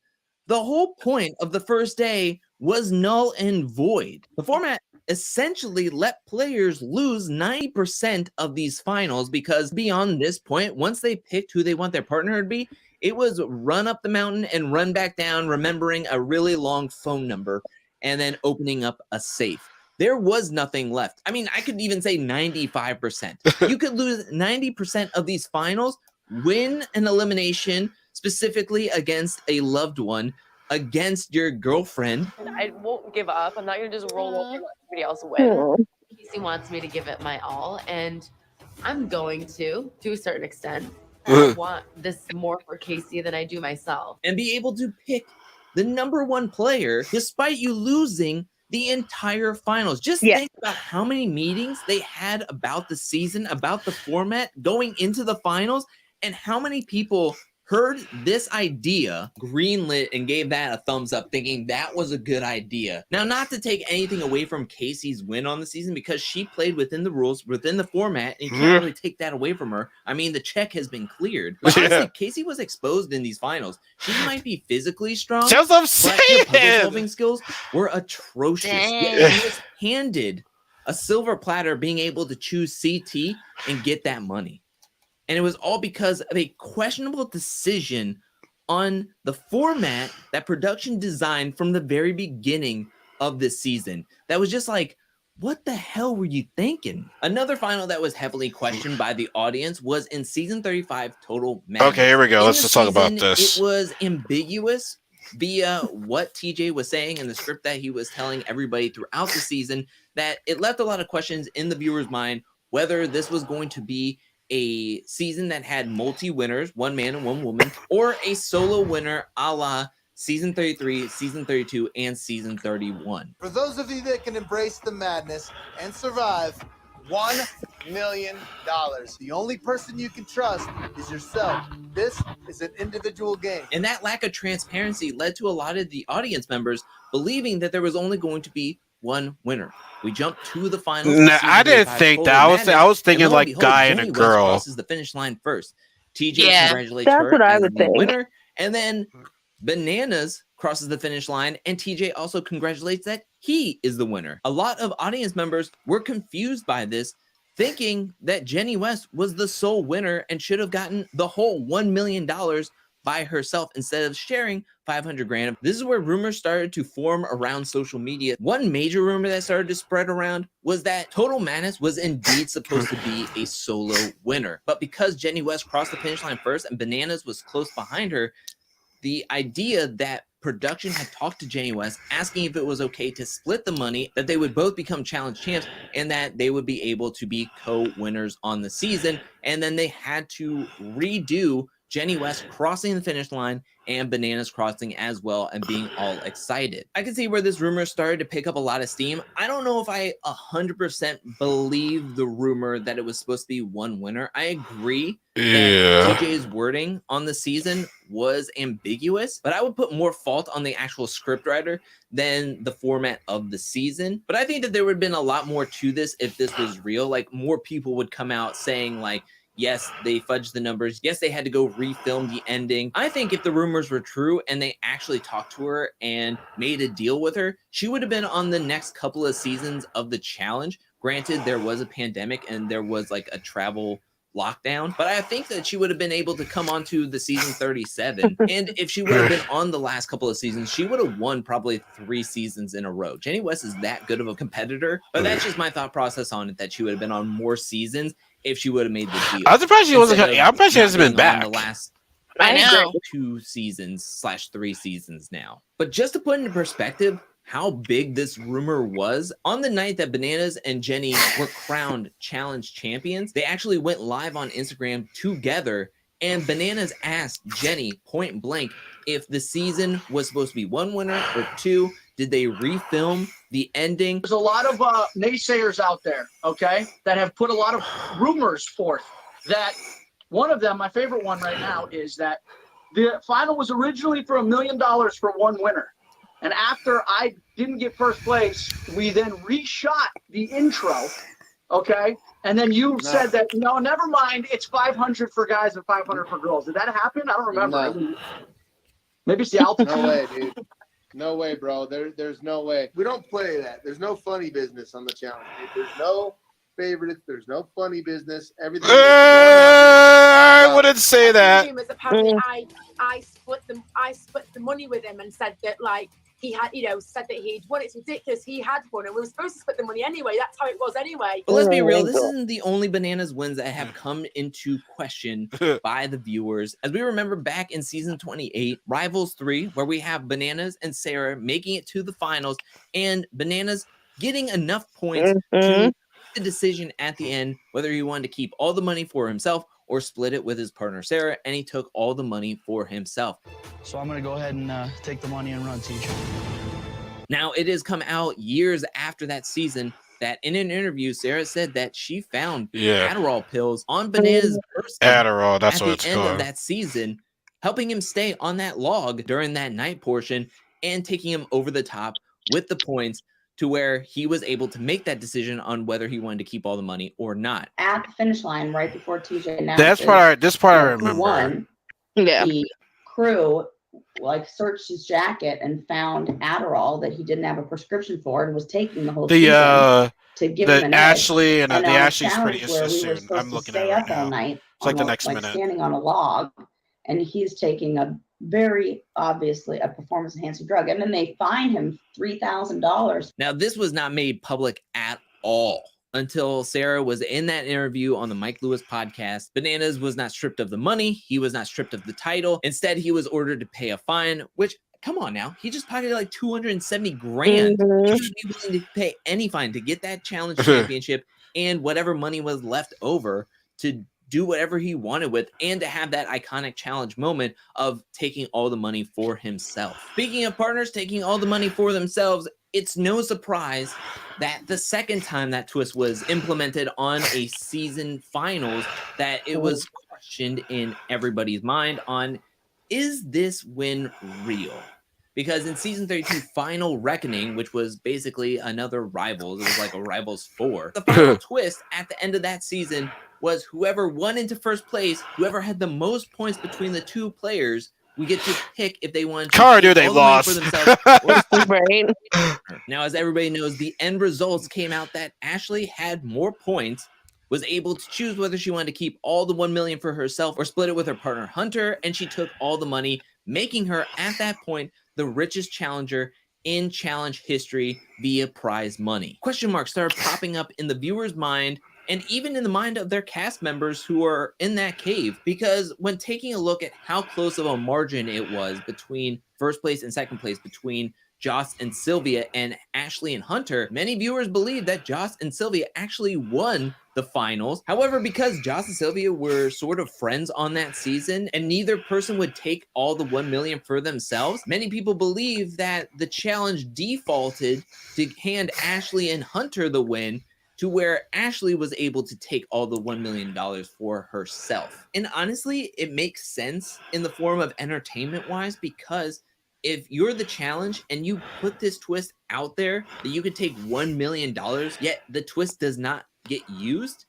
the whole point of the first day was null and void. The format essentially let players lose 90% of these finals because beyond this point, once they picked who they want their partner to be, it was run up the mountain and run back down, remembering a really long phone number and then opening up a safe. There was nothing left. I mean, I could even say 95%. You could lose 90% of these finals, win an elimination specifically against a loved one, against your girlfriend. I won't give up. I'm not gonna just roll over and let everybody else win. Oh. Kasey wants me to give it my all, and I'm going to a certain extent. I want this more for Kasey than I do myself. And be able to pick the number 1 player despite you losing the entire finals. Just Yeah. think about how many meetings they had about the season, about the format going into the finals, and how many people heard this idea, greenlit, and gave that a thumbs up, thinking that was a good idea. Now, not to take anything away from Kasey's win on the season, because she played within the rules, within the format, and you can't really take that away from her. I mean, the check has been cleared. But honestly, Kasey was exposed in these finals. She might be physically strong, That's what I'm but her puzzle saying. solving skills were atrocious. Dang. Yet she was handed a silver platter, being able to choose CT and get that money. And it was all because of a questionable decision on the format that production designed from the very beginning of this season. That was just like, what the hell were you thinking? Another final that was heavily questioned by the audience was in season 35, Total Madness. Okay, here we go. In Let's the just talk about season, this. It was ambiguous via what TJ was saying in the script that he was telling everybody throughout the season, that it left a lot of questions in the viewer's mind whether this was going to be a season that had multi-winners, one man and one woman, or a solo winner a la season 33, season 32, and season 31. For those of you that can embrace the madness and survive, $1 million. The only person you can trust is yourself. This is an individual game. And that lack of transparency led to a lot of the audience members believing that there was only going to be one winner. We jumped to the finals. Nah, I didn't think that. I was thinking like guy and a girl. Crosses the finish line first. TJ congratulates That's her what I as would the think. winner, and then Bananas crosses the finish line, and TJ also congratulates that he is the winner. A lot of audience members were confused by this, thinking that Jenny West was the sole winner and should have gotten the whole $1 million by herself instead of sharing 500 grand. This is where rumors started to form around social media. One major rumor that started to spread around was that Total Madness was indeed supposed to be a solo winner. But because Jenny West crossed the finish line first and Bananas was close behind her, the idea that production had talked to Jenny West asking if it was okay to split the money, that they would both become challenge champs, and that they would be able to be co-winners on the season. And then they had to redo Jenny West crossing the finish line and Bananas crossing as well and being all excited. I can see where this rumor started to pick up a lot of steam. I don't know if I 100% believe the rumor that it was supposed to be one winner. I agree that TJ's wording on the season was ambiguous, but I would put more fault on the actual scriptwriter than the format of the season. But I think that there would have been a lot more to this if this was real. Like, more people would come out saying like, yes, they fudged the numbers. Yes, they had to go refilm the ending. I think if the rumors were true and they actually talked to her and made a deal with her, she would have been on the next couple of seasons of the challenge. Granted, there was a pandemic and there was like a travel lockdown, but I think that she would have been able to come onto the season 37. And if she would have been on the last couple of seasons, she would have won probably 3 seasons in a row. Jenny West is that good of a competitor, but that's just my thought process on it, that she would have been on more seasons if she would have made the deal. I'm surprised she wasn't. I'm surprised she hasn't been On back. the last I know. 2 seasons / 3 seasons now. But just to put into perspective how big this rumor was, on the night that Bananas and Jenny were crowned challenge champions, they actually went live on Instagram together, and Bananas asked Jenny point blank if the season was supposed to be 1 winner or 2. Did they refilm the ending? There's a lot of naysayers out there, okay, that have put a lot of rumors forth. That one of them, my favorite one right now, is that the final was originally for $1 million for 1 winner. And after I didn't get first place, we then reshot the intro, okay? And then you said that, no, never mind, it's 500 for guys and 500 for girls. Did that happen? I don't remember. No. Maybe it's the altitude. No way, dude. No way, bro. There's no way. We don't play that. There's no funny business on the challenge. There's no favorites. There's no funny business. Everything. I wouldn't say that. Apparently, I split the money with him and said that like he had, said that he'd won. It's ridiculous. He had won, and we were supposed to split the money anyway. That's how it was anyway. But let's be real, this isn't the only Bananas wins that have come into question by the viewers. As we remember back in season 28, Rivals 3, where we have Bananas and Sarah making it to the finals, and Bananas getting enough points to make the decision at the end whether he wanted to keep all the money for himself or split it with his partner Sarah, and he took all the money for himself. So I'm going to go ahead and take the money and run, teacher. Now, it has come out years after that season that in an interview, Sarah said that she found Adderall pills on Bananas' birthday Adderall, that's at what the it's end called. of that season. helping him stay on that log during that night portion and taking him over the top with the points to where he was able to make that decision on whether he wanted to keep all the money or not. At the finish line, right before TJ announced This part I remember. Won, Yeah. the crew searched his jacket and found Adderall that he didn't have a prescription for and was taking the whole season to give him an Ashley edge. and the Ashley's pretty where we were soon. supposed I'm to looking stay at it up right all now. night. It's like the next minute. Standing on a log, and he's taking a very obviously a performance enhancing drug, and then they fine him $3,000. Now, this was not made public at all until Sarah was in that interview on the Mike Lewis podcast. Bananas was not stripped of the money. He was not stripped of the title. Instead, he was ordered to pay a fine, which, come on now, he just pocketed like 270 grand. He would be willing to pay any fine to get that challenge championship and whatever money was left over to do whatever he wanted with, and to have that iconic challenge moment of taking all the money for himself. Speaking of partners taking all the money for themselves, it's no surprise that the second time that twist was implemented on a season finals, that it was questioned in everybody's mind on, is this win real? Because in season 32 Final Reckoning, which was basically another Rivals, it was like a Rivals 4, the final twist at the end of that season was whoever won into first place, whoever had the most points between the two players, we get to pick if they wanted to keep they all the money lost. for themselves. Right. Now, as everybody knows, the end results came out that Ashley had more points, was able to choose whether she wanted to keep all the 1 million for herself or split it with her partner Hunter, and she took all the money, making her at that point the richest challenger in challenge history via prize money. Question marks started popping up in the viewer's mind and even in the mind of their cast members who are in that cave, because when taking a look at how close of a margin it was between first place and second place, between Joss and Sylvia and Ashley and Hunter, many viewers believe that Joss and Sylvia actually won the finals. However, because Joss and Sylvia were sort of friends on that season and neither person would take all the 1 million for themselves, many people believe that the challenge defaulted to hand Ashley and Hunter the win, to where Ashley was able to take all the $1 million for herself. And honestly, it makes sense in the form of entertainment-wise, because if you're the challenge and you put this twist out there that you could take $1 million, yet the twist does not get used,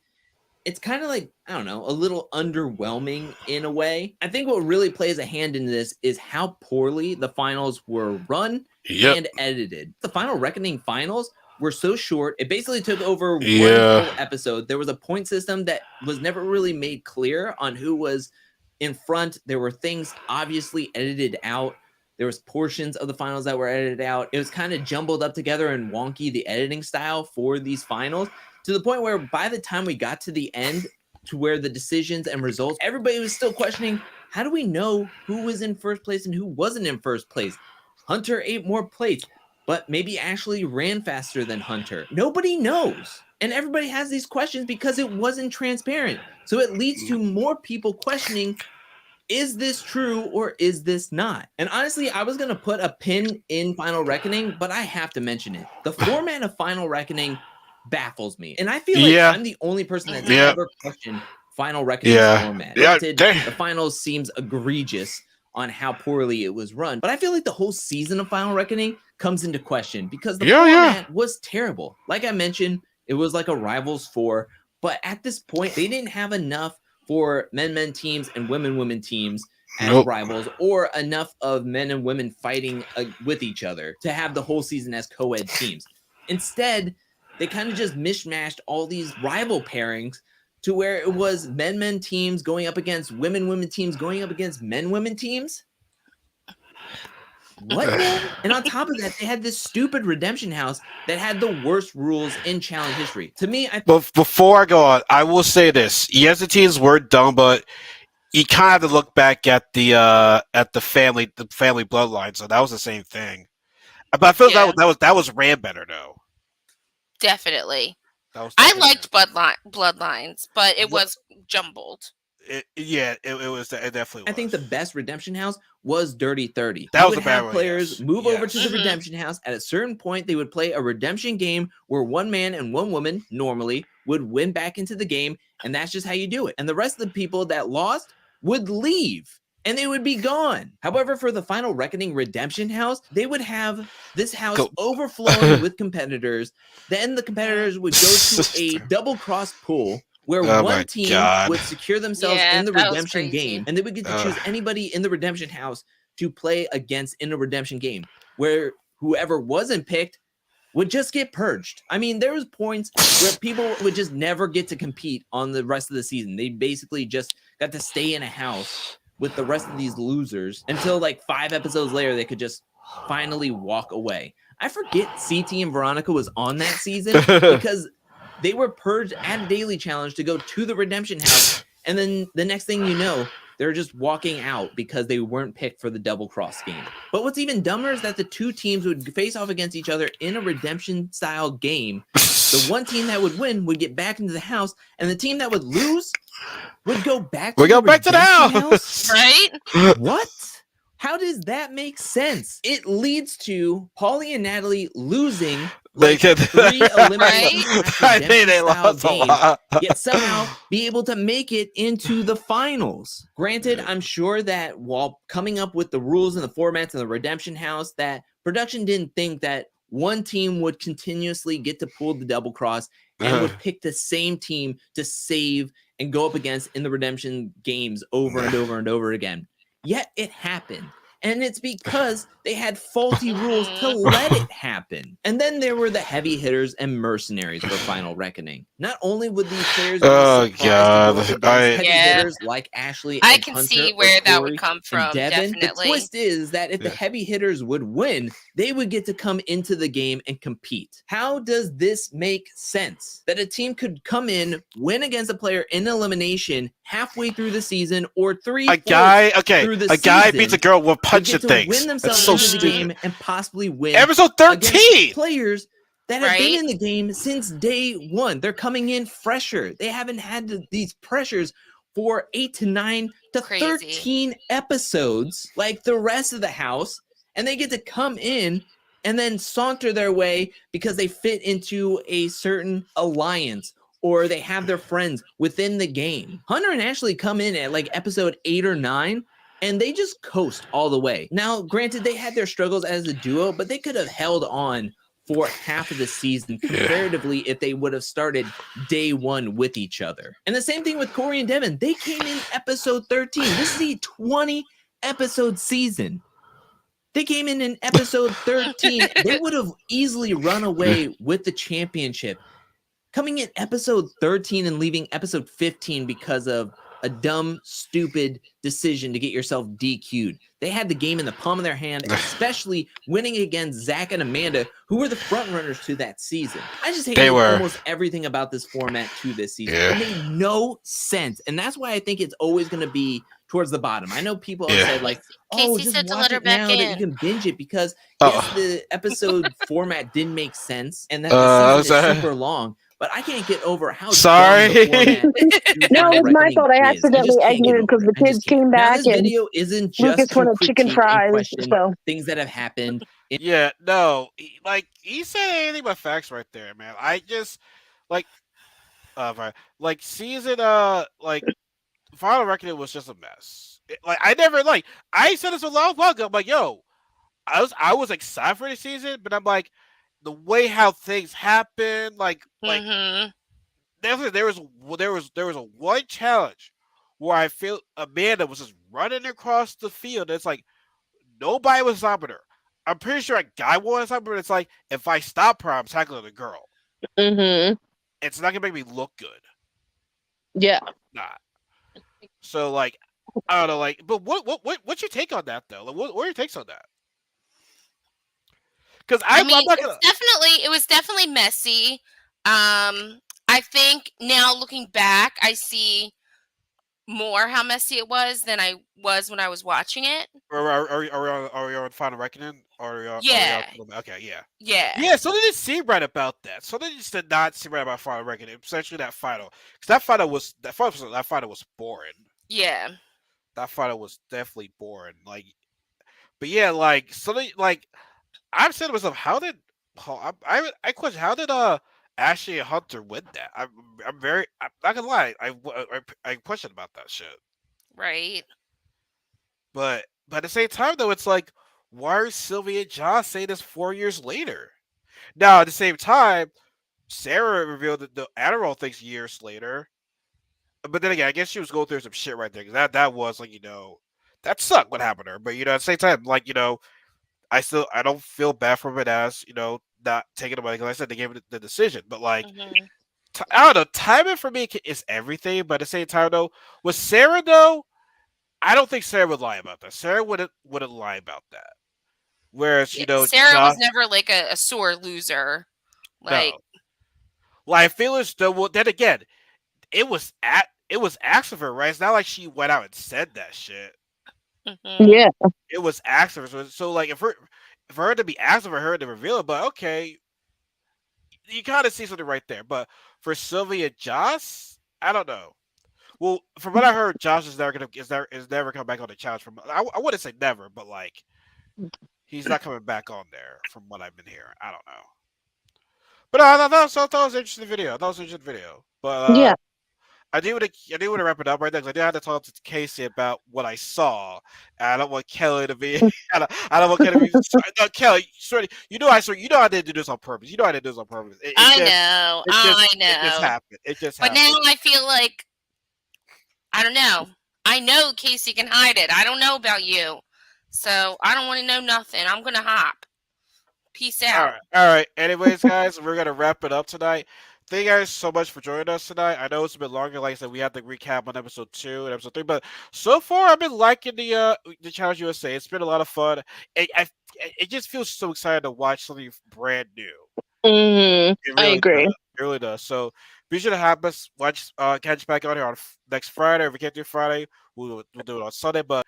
it's kind of like, I don't know, a little underwhelming in a way. I think what really plays a hand in this is how poorly the finals were run and edited. The Final Reckoning finals were so short, it basically took over one whole episode. There was a point system that was never really made clear on who was in front. There were things obviously edited out. There was portions of the finals that were edited out. It was kind of jumbled up together and wonky, the editing style for these finals, to the point where by the time we got to the end, to where the decisions and results, everybody was still questioning, how do we know who was in first place and who wasn't in first place? Hunter ate more plates, but maybe Ashley ran faster than Hunter. Nobody knows. And everybody has these questions because it wasn't transparent. So it leads to more people questioning, is this true or is this not? And honestly, I was going to put a pin in Final Reckoning, but I have to mention it. The format of Final Reckoning baffles me. And I feel like I'm the only person that's ever questioned Final Reckoning's format. Granted, the finals seems egregious on how poorly it was run, but I feel like the whole season of Final Reckoning comes into question because the format was terrible. Like I mentioned, it was like a Rivals 4, but at this point, they didn't have enough for men teams and women teams as rivals, or enough of men and women fighting with each other to have the whole season as co-ed teams. Instead, they kind of just mishmashed all these rival pairings to where it was men teams going up against women teams going up against men teams. What, man? And on top of that, they had this stupid redemption house that had the worst rules in challenge history. To me, but before I go on, I will say this: yes, the teams were dumb, but you kind of have to look back at the family bloodline. So that was the same thing. But I feel that was ran better though. Definitely. I liked Bloodlines, but it was jumbled. It was. It definitely was. I think the best redemption house was Dirty 30. That was would a bad have one, players move over to the redemption house. At a certain point, they would play a redemption game where one man and one woman normally would win back into the game, and that's just how you do it. And the rest of the people that lost would leave and they would be gone. However, for the Final Reckoning Redemption House, they would have this house overflowing with competitors. Then the competitors would go to a double cross pool where one team would secure themselves in the redemption game, and they would get to choose anybody in the redemption house to play against in a redemption game, where whoever wasn't picked would just get purged. I mean, there was points where people would just never get to compete on the rest of the season. They basically just got to stay in a house with the rest of these losers until like 5 episodes later, they could just finally walk away. I forget CT and Veronica was on that season because they were purged at a daily challenge to go to the redemption house. And then the next thing you know, they're just walking out because they weren't picked for the double cross game. But what's even dumber is that the two teams would face off against each other in a redemption style game. The one team that would win would get back into the house, and the team that would lose would go back to the house. Right? What? How does that make sense? It leads to Paulie and Natalie losing like 3 eliminations I think they lost a lot. yet somehow be able to make it into the finals. Granted, I'm sure that while coming up with the rules and the formats in the Redemption House, that production didn't think that one team would continuously get to pull the double cross and would pick the same team to save and go up against in the redemption games over and over and over again. Yet it happened. And it's because they had faulty rules to let it happen. And then there were the heavy hitters and mercenaries for Final Reckoning. Not only would these players be surprised to go up against heavy hitters like Ashley and I can Hunter see or where that Corey would come and from, Devin, definitely. the twist is that if the heavy hitters would win, they would get to come into the game and compete. How does this make sense? That a team could come in, win against a player in elimination halfway through the season or 3 a guy through the a guy season, beats a girl with punching get to things. win themselves That's so into the stupid. game and possibly win Episode against 13. players that have been Right? in the game since day one. They're coming in fresher. They haven't had these pressures for 8 to 9 to Crazy. 13 episodes like the rest of the house, and they get to come in and then saunter their way because they fit into a certain alliance or they have their friends within the game. Hunter and Ashley come in at like episode 8 or 9 and they just coast all the way. Now, granted, they had their struggles as a duo, but they could have held on for half of the season comparatively if they would have started day one with each other. And the same thing with Corey and Devin. They came in episode 13. This is a 20 episode season. They came in episode 13. They would have easily run away with the championship. Coming in episode 13 and leaving episode 15 because of a dumb, stupid decision to get yourself DQ'd. They had the game in the palm of their hand, especially winning against Zach and Amanda, who were the front runners to that season. I just hate almost everything about this format to this season. It made no sense. And that's why I think it's always going to be towards the bottom. I know people have said like, oh, Kasey just said to watch let her it back now that you in. can binge it because yes, the episode format didn't make sense and that the season is super long. But I can't get over how Sorry. No, it was my fault. I accidentally exited because the kids came Now, back this and video isn't just Lucas to wanted chicken critique and fries. question So things that have happened. Yeah, no, like he said anything but facts right there, man. I just like, like season like Final Reckoning was just a mess. Like I never like I said this a long while ago. I'm like, yo, I was excited for the season, but I'm like, the way how things happen, like definitely there was a one challenge where I feel Amanda was just running across the field. And it's like nobody was stopping her. I'm pretty sure a guy was stopping her. But it's like if I stop her, I'm tackling a girl. It's not gonna make me look good. Yeah. Nah. So like I don't know, like, but what's your take on that though? Like, what are your takes on that? Because I mean, it was definitely messy. I think now looking back, I see more how messy it was than I was when I was watching it. Are we on Final Reckoning? Yeah. Okay, yeah. Yeah. So they didn't seem right about that. So they just did not seem right about Final Reckoning, especially that final. Because that final was boring. Yeah. That final was definitely boring. Like, but yeah, like so they like. I'm saying to myself, I question how did Ashley and Hunter win that? I'm not gonna lie, I question about that shit. Right. But at the same time, though, it's like, why are Sylvia and Josh saying this 4 years later? Now, at the same time, Sarah revealed that the Adderall things years later. But then again, I guess she was going through some shit right there, because that was like, that sucked what happened to her. But at the same time, like, I don't feel bad for it as not taking the money, because I said they gave it the decision. But like, I don't know, timing for me is everything. But at the same time, though, with Sarah though, I don't think Sarah would lie about that. Sarah wouldn't lie about that. Whereas Sarah Josh, was never like a sore loser. Like, no, like I feel as though. Well, then again, it was asked of her, right? It's not like she went out and said that shit. Yeah. It was asked of her. So like, for her to be asked of her to reveal it, but okay, you kind of see something right there. But for Sylvia and Josh, I don't know. Well, from what I heard, Josh is never coming back on the challenge. I wouldn't say never, but like, he's not coming back on there. From what I've been hearing, I don't know. But I thought it was an interesting video. I thought it was an interesting video. But Yeah. I do want to wrap it up right now, because I do have to talk to Kasey about what I saw. And I don't want Kelly to be. I don't want Kelly to be. No, Kelly, sorry, I didn't do this on purpose. I didn't do this on purpose. I know. It just happened. But now I feel like, I don't know. I know Kasey can hide it. I don't know about you. So I don't want to know nothing. I'm going to hop. Peace out. All right. Anyways, guys, we're going to wrap it up tonight. Thank you guys so much for joining us tonight. I know it's a bit longer. Like I said, we have to recap on episode 2 and episode 3. But so far, I've been liking the Challenge USA. It's been a lot of fun. It just feels so exciting to watch something brand new. I agree. It really does. So be sure to have us catch back on here on next Friday. If we can't do Friday, we'll do it on Sunday. But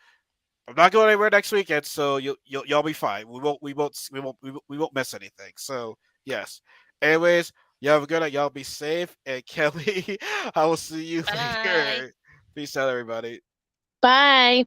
I'm not going anywhere next weekend, so y'all be fine. We won't miss anything. So yes. Anyways, y'all have a good night. Y'all be safe. And Kelly, I will see you later. Peace out, everybody. Bye.